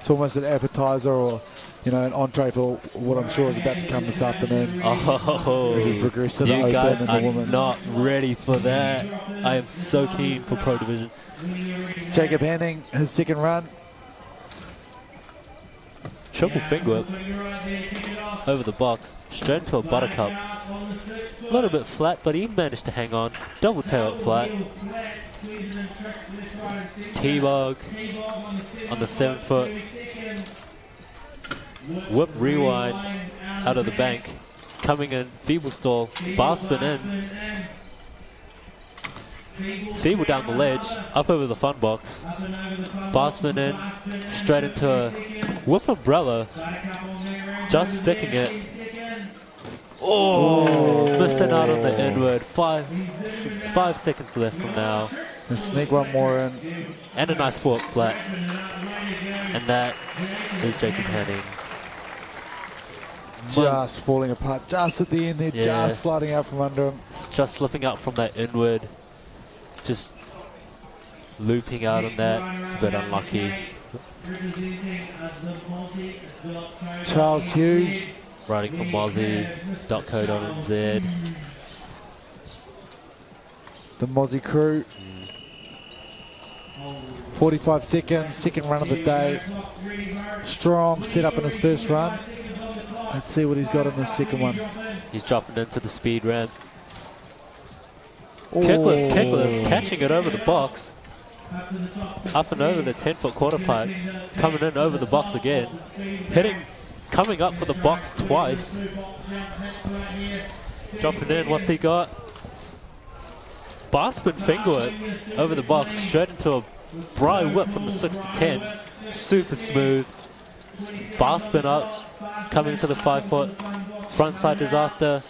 It's almost an appetizer or, you know, an entree for what I'm sure is about to come this afternoon. Oh, as we progress to the you open guys and the are women. not ready for that. I am so keen for Pro Division. Jacob Hanning, his second run. Triple finger whip over the box, straight into a buttercup. A little bit flat, but he managed to hang on. Double tail up flat. T-bog on the 7 foot. Whip rewind out of the bank. Coming in, feeble stall, bar spin in. Feeble down the ledge, up over the fun box. Bar spin in, straight into a whip umbrella. Just sticking it. Oh, missing out on the inward. 5 seconds left from now. Let's sneak one more in. And a nice fork flat. And that is Jacob Hanning. Just falling apart, just at the end there, just sliding out from under him. Just slipping out from that inward. Just looping out on that. It's a bit unlucky. Charles Hughes. Riding from Mozzie.co.nz. The Mozzie crew. 45 seconds, second run of the day. Strong setup in his first run. Let's see what he's got in the second one. He's dropping into the speed ramp. Kickless, catching it over the box. Up and over the 10-foot quarter pipe. Coming in over the box again. Coming up for the box twice. Dropping in, what's he got? Bar spin finger whip over the box, straight into a Bry whip from the 6 to 10. Super smooth. Bar spin up, coming to the 5 foot. Front side disaster.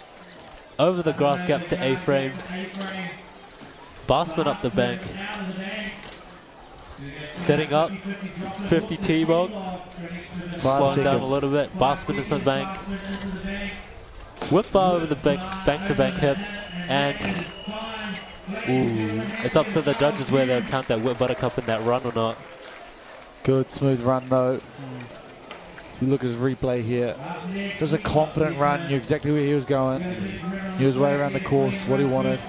Over the grass gap to A-frame. Bar spin up the bank. Setting up, 50 T-bog. Slowing down a little bit. Bar spin into the bank. Whip bar over the bank-to-bank hip. And ooh, it's up to the judges whether they'll count that whip buttercup in that run or not. Good smooth run though. You look at his replay here. Just a confident run, knew exactly where he was going. Knew his way around the course, what he wanted.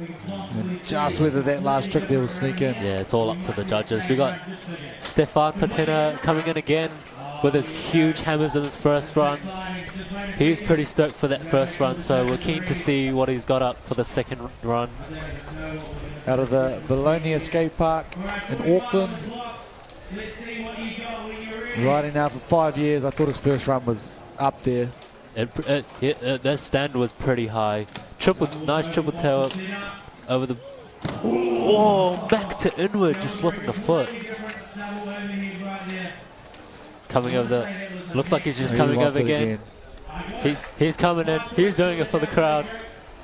And just whether that last trick there will sneak in. Yeah, it's all up to the judges. We got Stefan Patina coming in again with his huge hammers in his first run. He's pretty stoked for that first run, so we're keen to see what he's got up for the second run. Out of the Bologna Skate Park in Auckland. Riding now for 5 years. I thought his first run was up there. That stand was pretty high. Nice triple tail over the... Oh, back to inward, just slipping the foot. Coming over the... Looks like he's just coming over again. He's coming in. He's doing it for the crowd.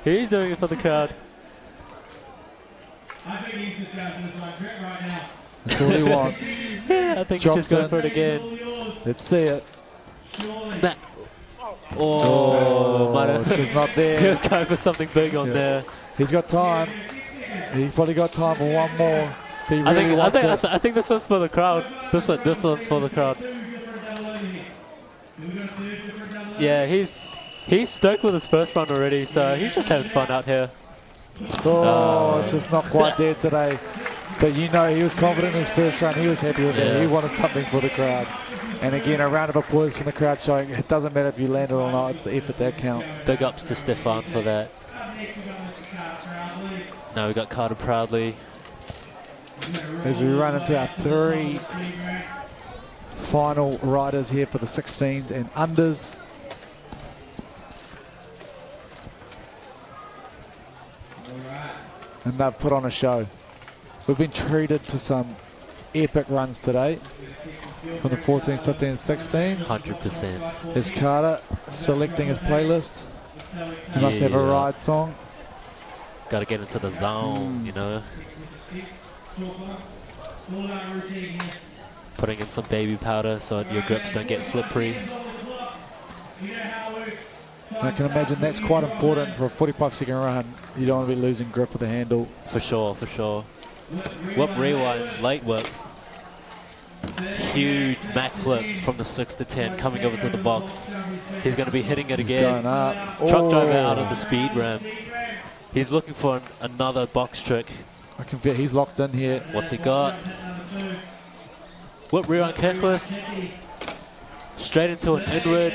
He's doing it for the crowd. I think he's just going for this one grip right now. That's all he wants. Yeah, I think he's just going for it again. Let's see it. That... Oh, she's not there. He was going for something big on there. He's got time. He's probably got time for one more. He really I think this one's for the crowd. This one's for the crowd. Yeah, he's stoked with his first run already, so he's just having fun out here. It's just not quite there today. But you know, he was confident in his first run. He was happy with it. He wanted something for the crowd. And again, a round of applause from the crowd showing it doesn't matter if you land it or not, it's the effort that counts. Big ups to Stefan for that. Now we got Carter Proudly. As we run into our 3 final riders here for the 16s and unders. And they've put on a show. We've been treated to some epic runs today from the 14s, 15s, 16s. 100%. Is Carter selecting his playlist? He must have a ride song. Got to get into the zone, you know. Putting in some baby powder so your grips don't get slippery. I can imagine that's quite important for a 45-second run. You don't want to be losing grip with the handle. For sure, for sure. Whip rewind, late whip. Huge Mac flip from the 6 to 10 coming over to the box. He's going to be hitting it again. Going up. Truck driver out of the speed ramp. He's looking for another box trick. I can feel he's locked in here. What's he got? Whip rewind kickless. Straight into an inward.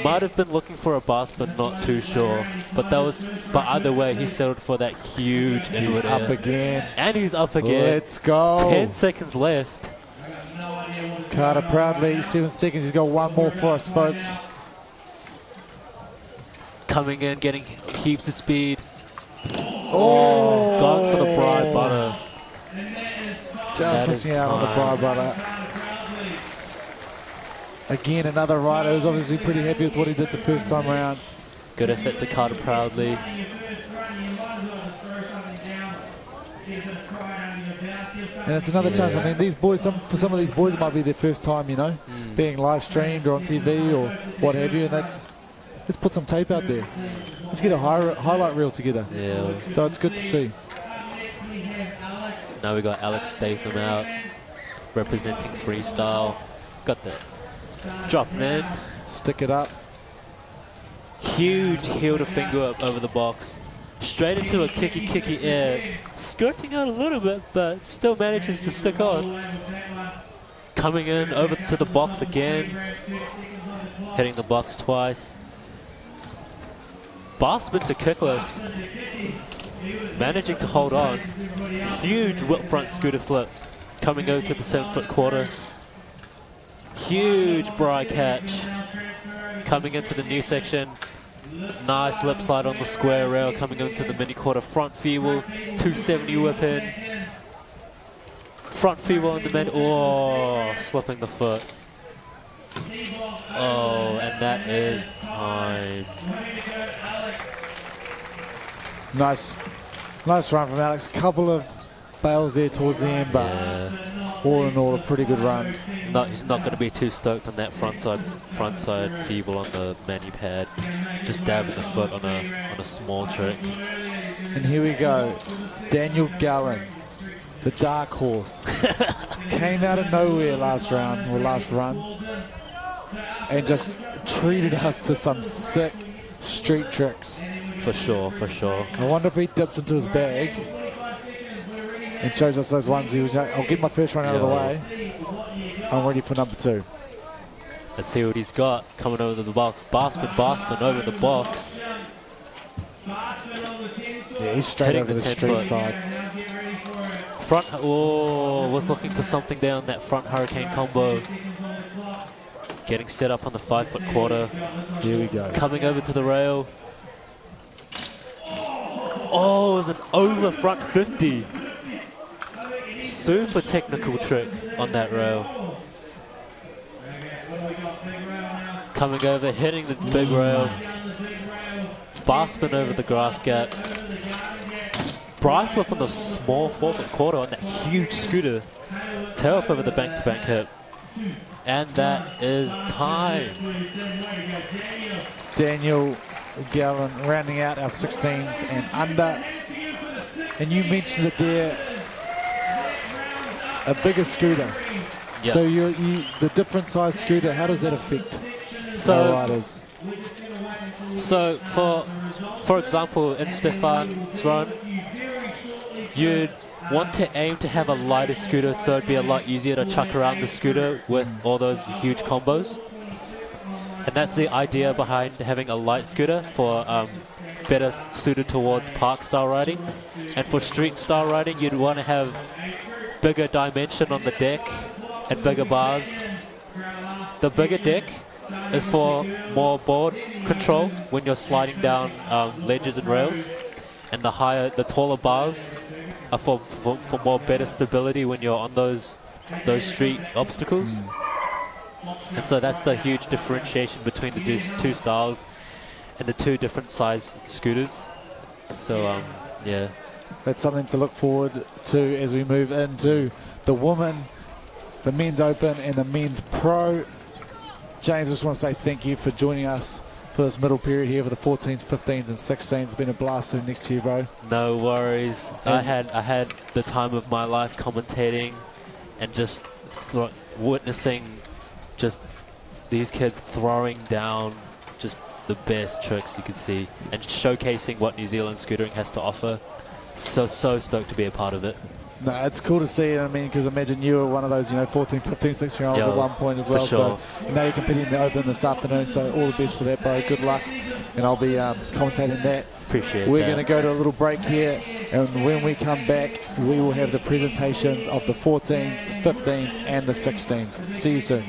Might have been looking for a bus, but not too sure. But either way, he settled for that huge inward. He's up again. And he's up again. Let's go. 10 seconds left. Carter Proudly, 7 seconds. He's got one more for us, folks. Coming in, getting heaps of speed. Going for the bride butter. Just missing out on the bride butter. Again, another rider who's obviously pretty happy with what he did the first time around. Good effort to Carter Proudly. And it's another chance. I mean, these boys, for some of these boys, it might be their first time, you know, being live streamed or on TV or what have you. And let's put some tape out there. Let's get a highlight reel together. Yeah. So it's good to see. Now we got Alex Statham out, representing freestyle. Got the dropping in. Stick it up. Huge heel to finger up over the box. Straight into a kicky air. Skirting out a little bit, but still manages to stick on. Coming in over to the box again. Hitting the box twice. Barspin to kickless. Managing to hold on. Huge whip front scooter flip. Coming over to the 7-foot quarter. Huge bri catch. Coming into the new section. Nice lip slide on the square rail. Coming into the mini quarter front feeble. 270 whip in. Front feeble in the mid. Oh, slipping the foot. Oh, and that is time. Nice run from Alex. A couple of bails there towards the end, but all in all, a pretty good run. He's not going to be too stoked on that front side feeble on the manu pad. Just dabbing the foot on a small trick. And here we go. Daniel Gallen, the dark horse, came out of nowhere last run, and just treated us to some sick street tricks. For sure, for sure. I wonder if he dips into his bag and shows us those ones. I'll get my first run out of the way. I'm ready for number 2. Let's see what he's got coming over to the box. Barspin over the box. Yeah, he's straight over the street side. Was looking for something there on that front hurricane combo. getting set up on the 5-foot quarter. Here we go. Coming over to the rail. Oh, it was an over front 50. Super technical trick on that rail. Coming over, hitting the big rail. Bar spin over the grass gap. Bri flip on the small 4-foot quarter on that huge scooter. Tail up over the bank-to-bank hip. And that is time. Daniel Gallen rounding out our 16s and under. And you mentioned it there, a bigger scooter. Yep. So the different size scooter, how does that affect our riders? So for example, in Stefan's run, you'd want to aim to have a lighter scooter so it'd be a lot easier to chuck around the scooter with all those huge combos. And that's the idea behind having a light scooter for better suited towards park style riding. And for street style riding, you'd want to have bigger dimension on the deck and bigger bars. The bigger deck is for more board control when you're sliding down ledges and rails, and the taller bars are for more better stability when you're on those street obstacles. And so that's the huge differentiation between the two styles and the two different size scooters. So yeah, that's something to look forward to as we move into the women, the men's open and the men's pro. James, I just want to say thank you for joining us for this middle period here for the 14s, 15s and 16s. It's been a blast sitting next to you, bro. No worries. I had the time of my life commentating and just witnessing just these kids throwing down just the best tricks you could see and showcasing what New Zealand scootering has to offer. So stoked to be a part of it. No, it's cool to see. I mean, because imagine you were one of those, 14, 15, 16-year-olds at one point as well. Sure. So now you're competing in the Open this afternoon. So all the best for that, bro. Good luck. And I'll be commentating that. Appreciate We're that. going to go to a little break here. And when we come back, we will have the presentations of the 14s, 15s, and the 16s. See you soon.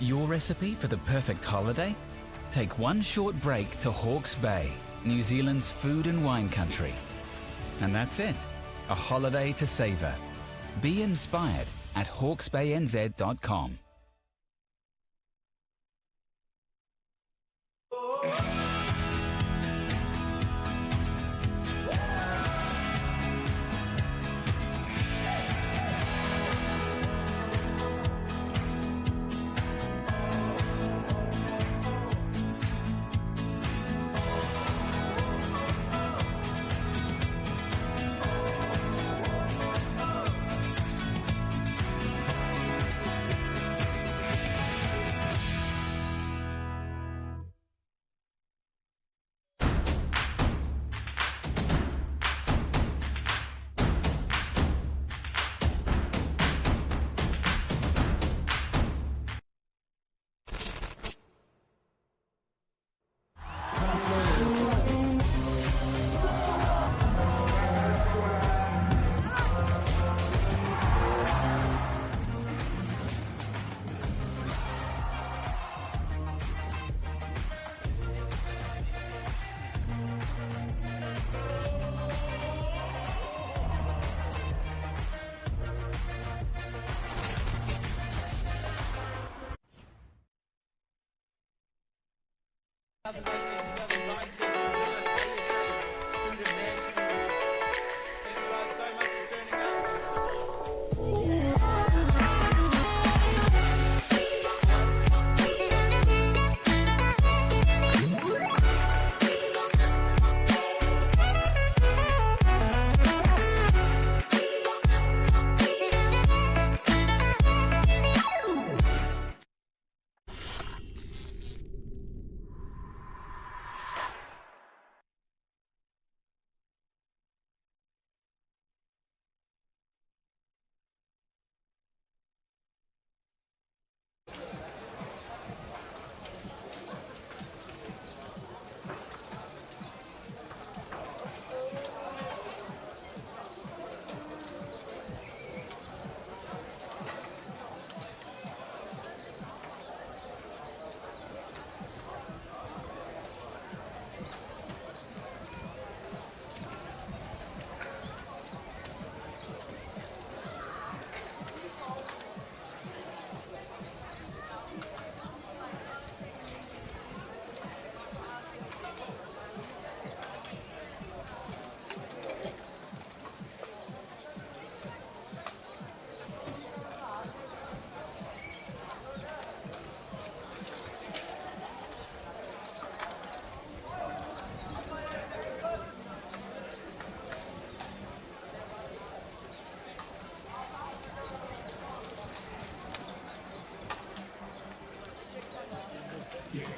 Your recipe for the perfect holiday? Take one short break to Hawke's Bay, New Zealand's food and wine country. And that's it, a holiday to savour. Be inspired at hawksbaynz.com.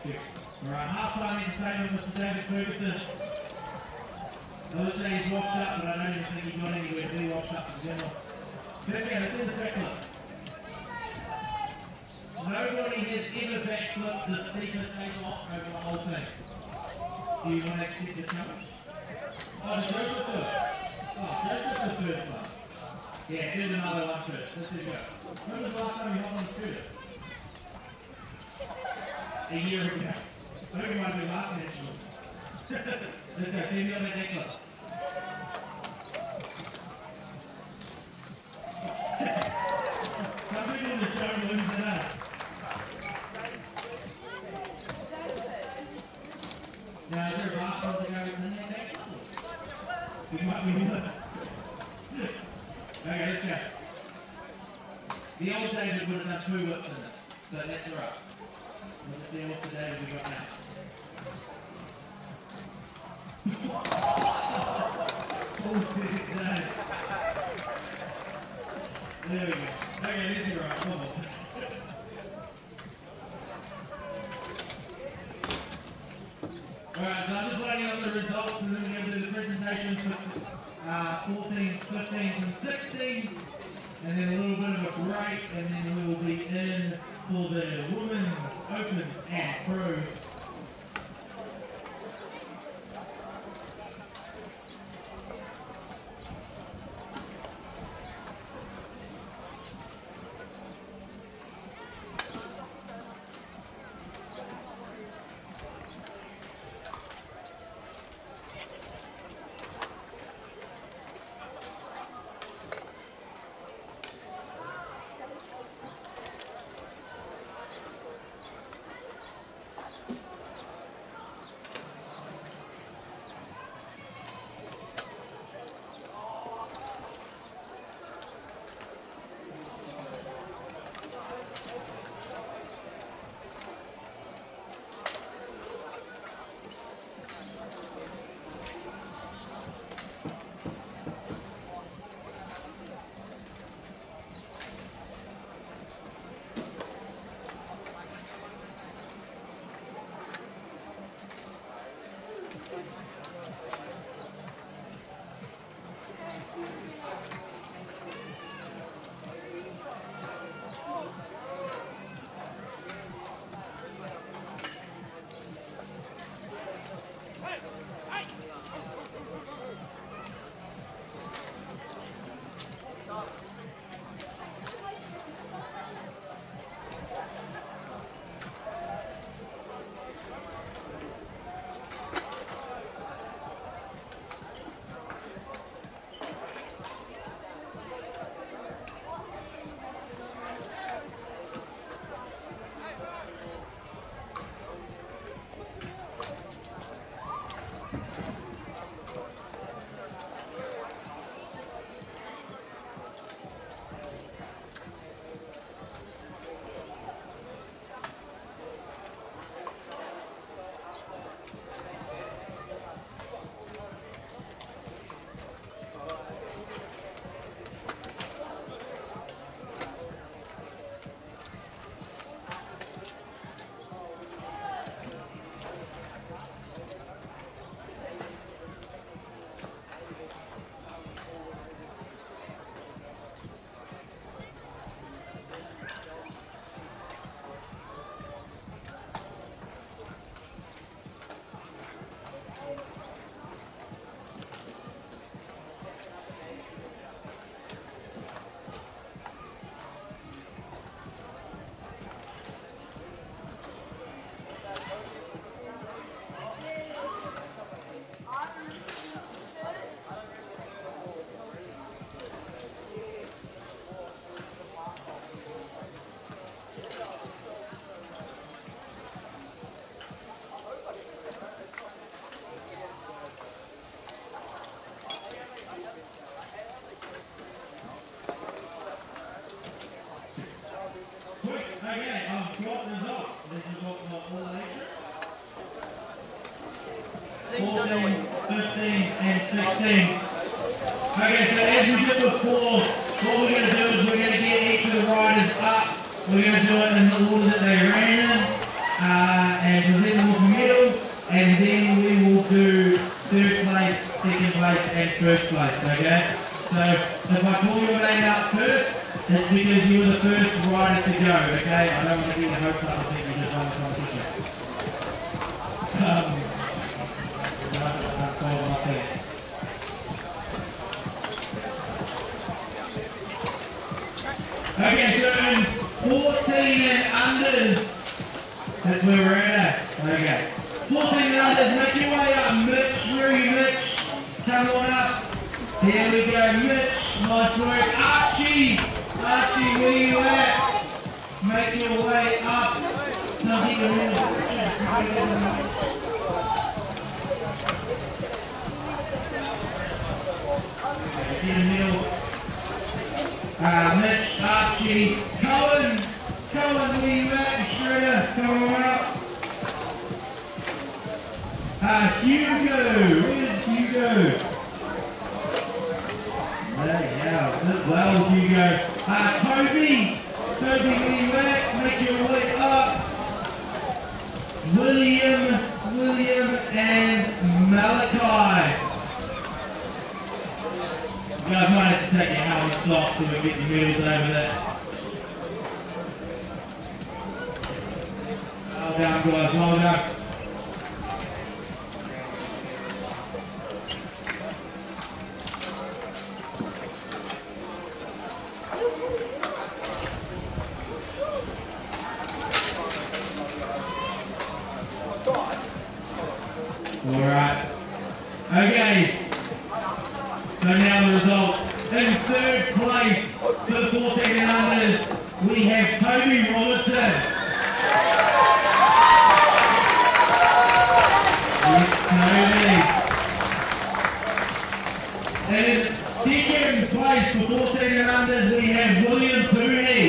Alright, half-time entertainment, Mr. David Ferguson. I would say he's washed up, but I don't even think he got anywhere to be washed up in general. Let's go, this is the backflip. Nobody has ever backflipped the secret takeoff over the whole thing. Do you want to accept the challenge? Oh, did Joseph do it? Oh, Joseph's the first one. Yeah, do another one first. Let's go. When was the last time you hopped on the scooter? A year ago. Maybe might be last nationals. Let's go, see me on that backflip. Some people in the show lose it up. Now, is there a last one to go in that backflip? We might be good. Okay, let's go. The old David would have done 2 whips in it, but that's alright. We'll just see what the David we got now. There we go. Okay, this is alright. Come on. Alright, so I'm just writing up the results and then we're going to do the presentation for 14s, 15s and 16s. And then a little bit of a break and then we will be in for the Women's Opens and Pros. Okay, I've got results. These results are all nature. 14s, 15s and 16s. Okay, so as we did before, what we're going to do is we're going to get each of the riders up. We're going to do it in the order that they ran in. and present them with a medal, and then we will do third place, second place, and first place, okay? So if I call your name out first, it's because you were the first rider to go, okay? I don't want to get your hopes up, I think you just won the competition. Okay, so in 14 and unders, that's where we're at. Okay. 14 and unders, make your way up. Mitch, where are you, Mitch? Come on up. Here we go, Mitch. Nice work. Archie, where you at? Make your way up. No, get your middle. Get the middle. Mitch, Archie, Cohen, where you at? Shredder, come on up. Hugo, where's Hugo? There you go, did well, Hugo. Toby, where you at? Make your way up. William, and Malachi. You guys might have to take your helmets off so we get your medals over there. Well done, guys, well done. Alright. Okay. So now the results. In third place for the 14 and unders, we have Toby Robertson. Yes, Toby. And in second place for 14 and unders, we have William Tooney.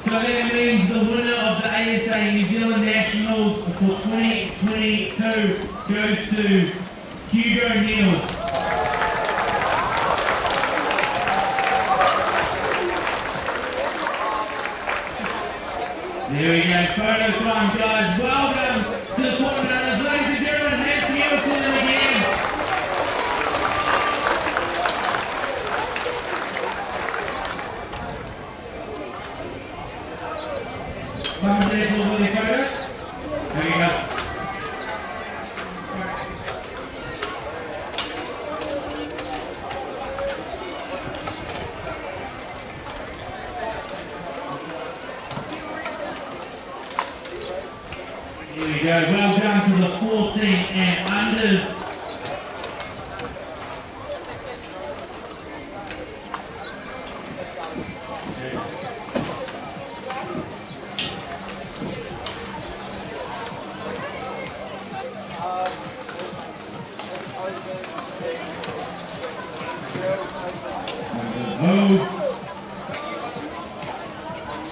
So that means the winner of the ASA New Zealand Nationals for 2022 goes to Hugo Neal. There we go, photo time guys. Welcome to the Portland. Ladies and gentlemen, let's hear it for them again. Come there for the photos. There you go. Here we go. Well done to the 14 and unders.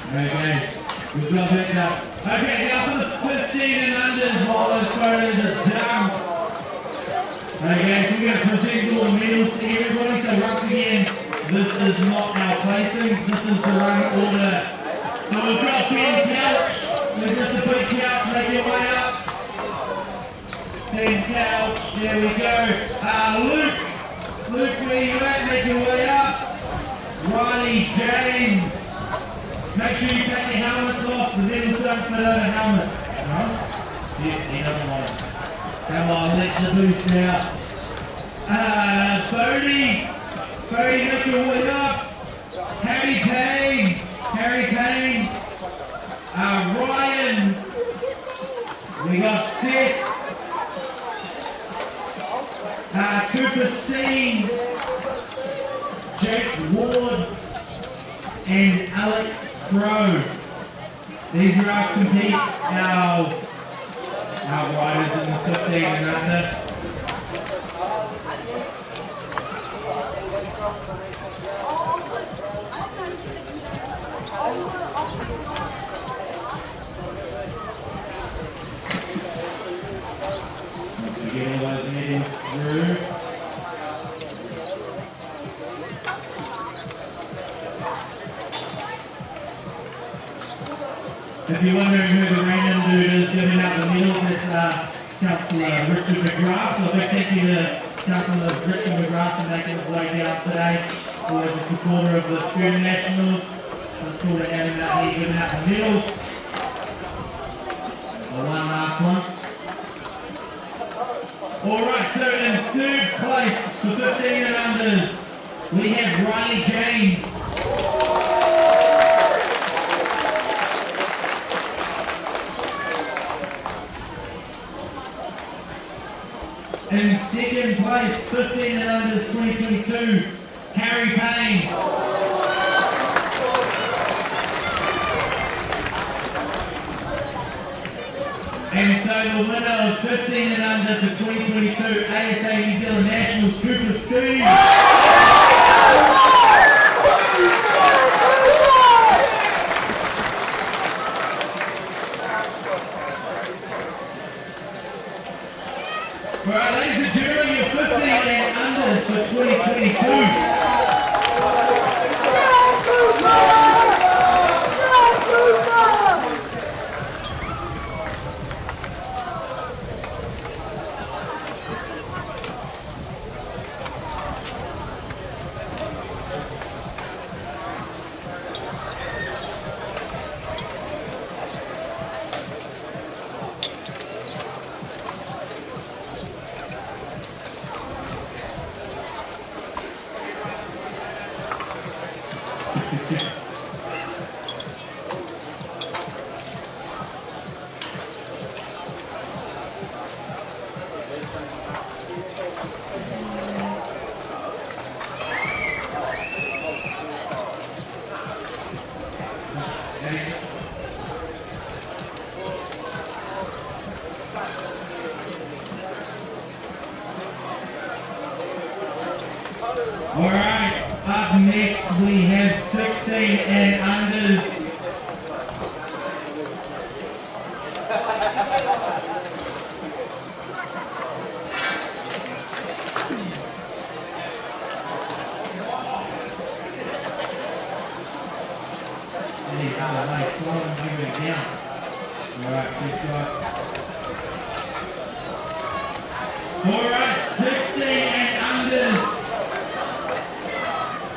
Okay, we've got that now. Okay, now for the 15 and unders while those photos are done. Okay, so we're going to present all the medals to everybody. So once again, this is not our placings, this is the run order. So we've got Ben Couch, there's just a big couch, make your way up. Ben Couch, there we go. Luke, where you at? Make your way up. Riley James. Make sure you take your helmets off, the medals don't fit over helmets. Right? Yeah, he doesn't want it. Come on, let the boost out. Bodie, make your way up. Harry Kane. Ryan. We got Seth. Cooper C. Jake Ward. And Alex Crow. These are our riders in the 15 and under. Once we get all those meetings through. you're wondering who the random dude is giving out the medals, it's Councillor Richard McGrath. So a big thank you to Councillor Richard McGrath for making his way down today. Always a supporter of the Student Nationals. It's cool to have him out here giving out the medals. One last one. Alright, so in third place for 15 and unders, we have Riley James. In second place, 15 and unders 2022, Harry Payne. And so the winner of 15 and under for 2022 ASA New Zealand Nationals, Cooper Steve. Alright, ladies and gentlemen, your 15 and unders for 2022. Alright, up next we have 16 and unders. Alright, 16 and unders.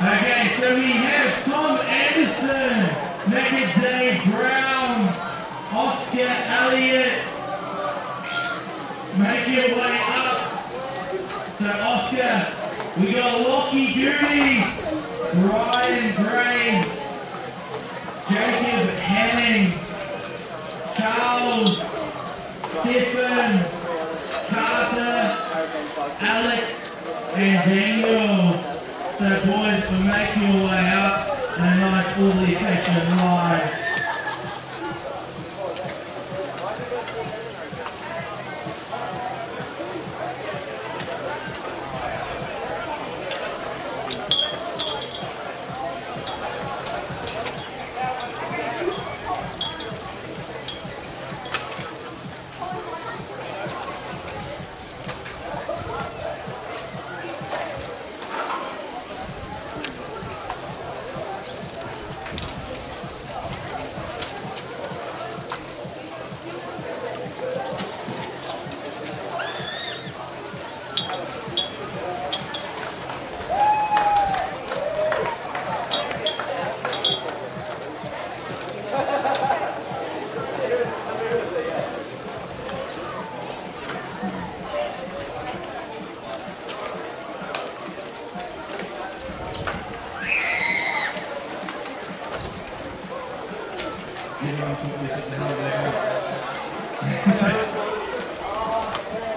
Okay, so we have Tom Anderson, Macadam Brown, Oscar Elliott. Make your way up. So Oscar, we got Lockie Goody, Ryan Gray, Jacob Hanning, Charles, Stephen, Carter, Alex, and Daniel. So boys, to make your way up in a nice orderly fashion line.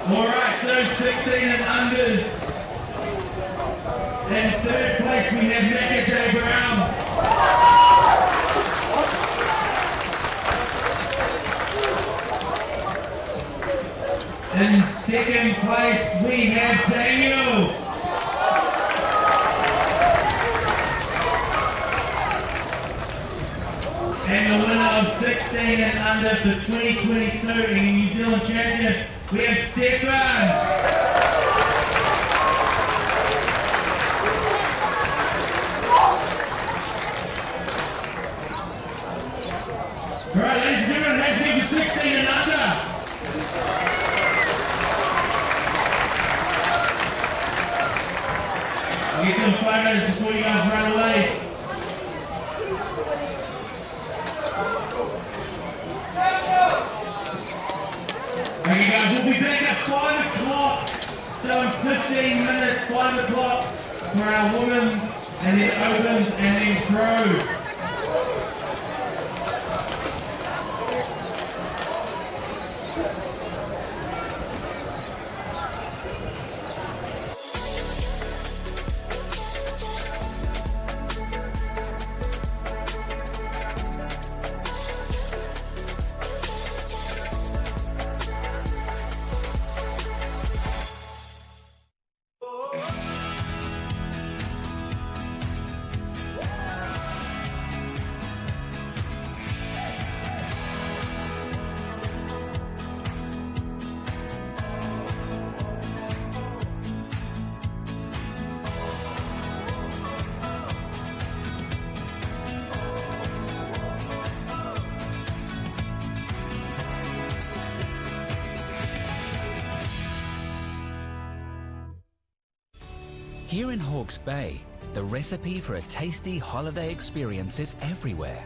Alright, so 16 and unders. In third place we have Macadam Brown. In second place we have Daniel. And the winner of 16 and under for 2022 and New Zealand champion, we have Stefan. Alright, ladies and gentlemen, Okay guys, we'll be back at 5 o'clock. So in 15 minutes, 5 o'clock for our women's and then opens and then pro. Here in Hawke's Bay, the recipe for a tasty holiday experience is everywhere,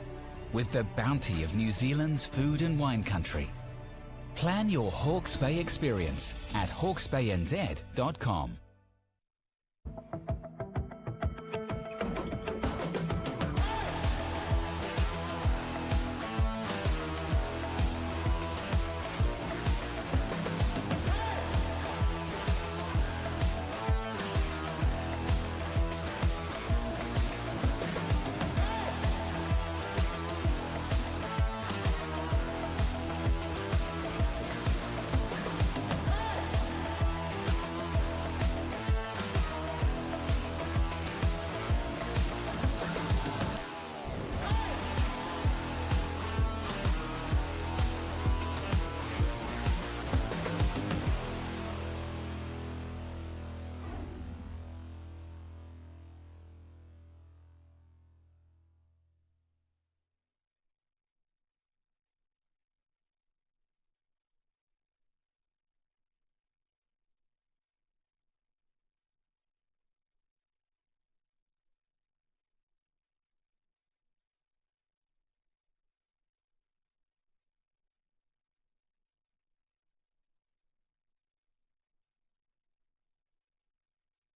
with the bounty of New Zealand's food and wine country. Plan your Hawke's Bay experience at hawksbaynz.com.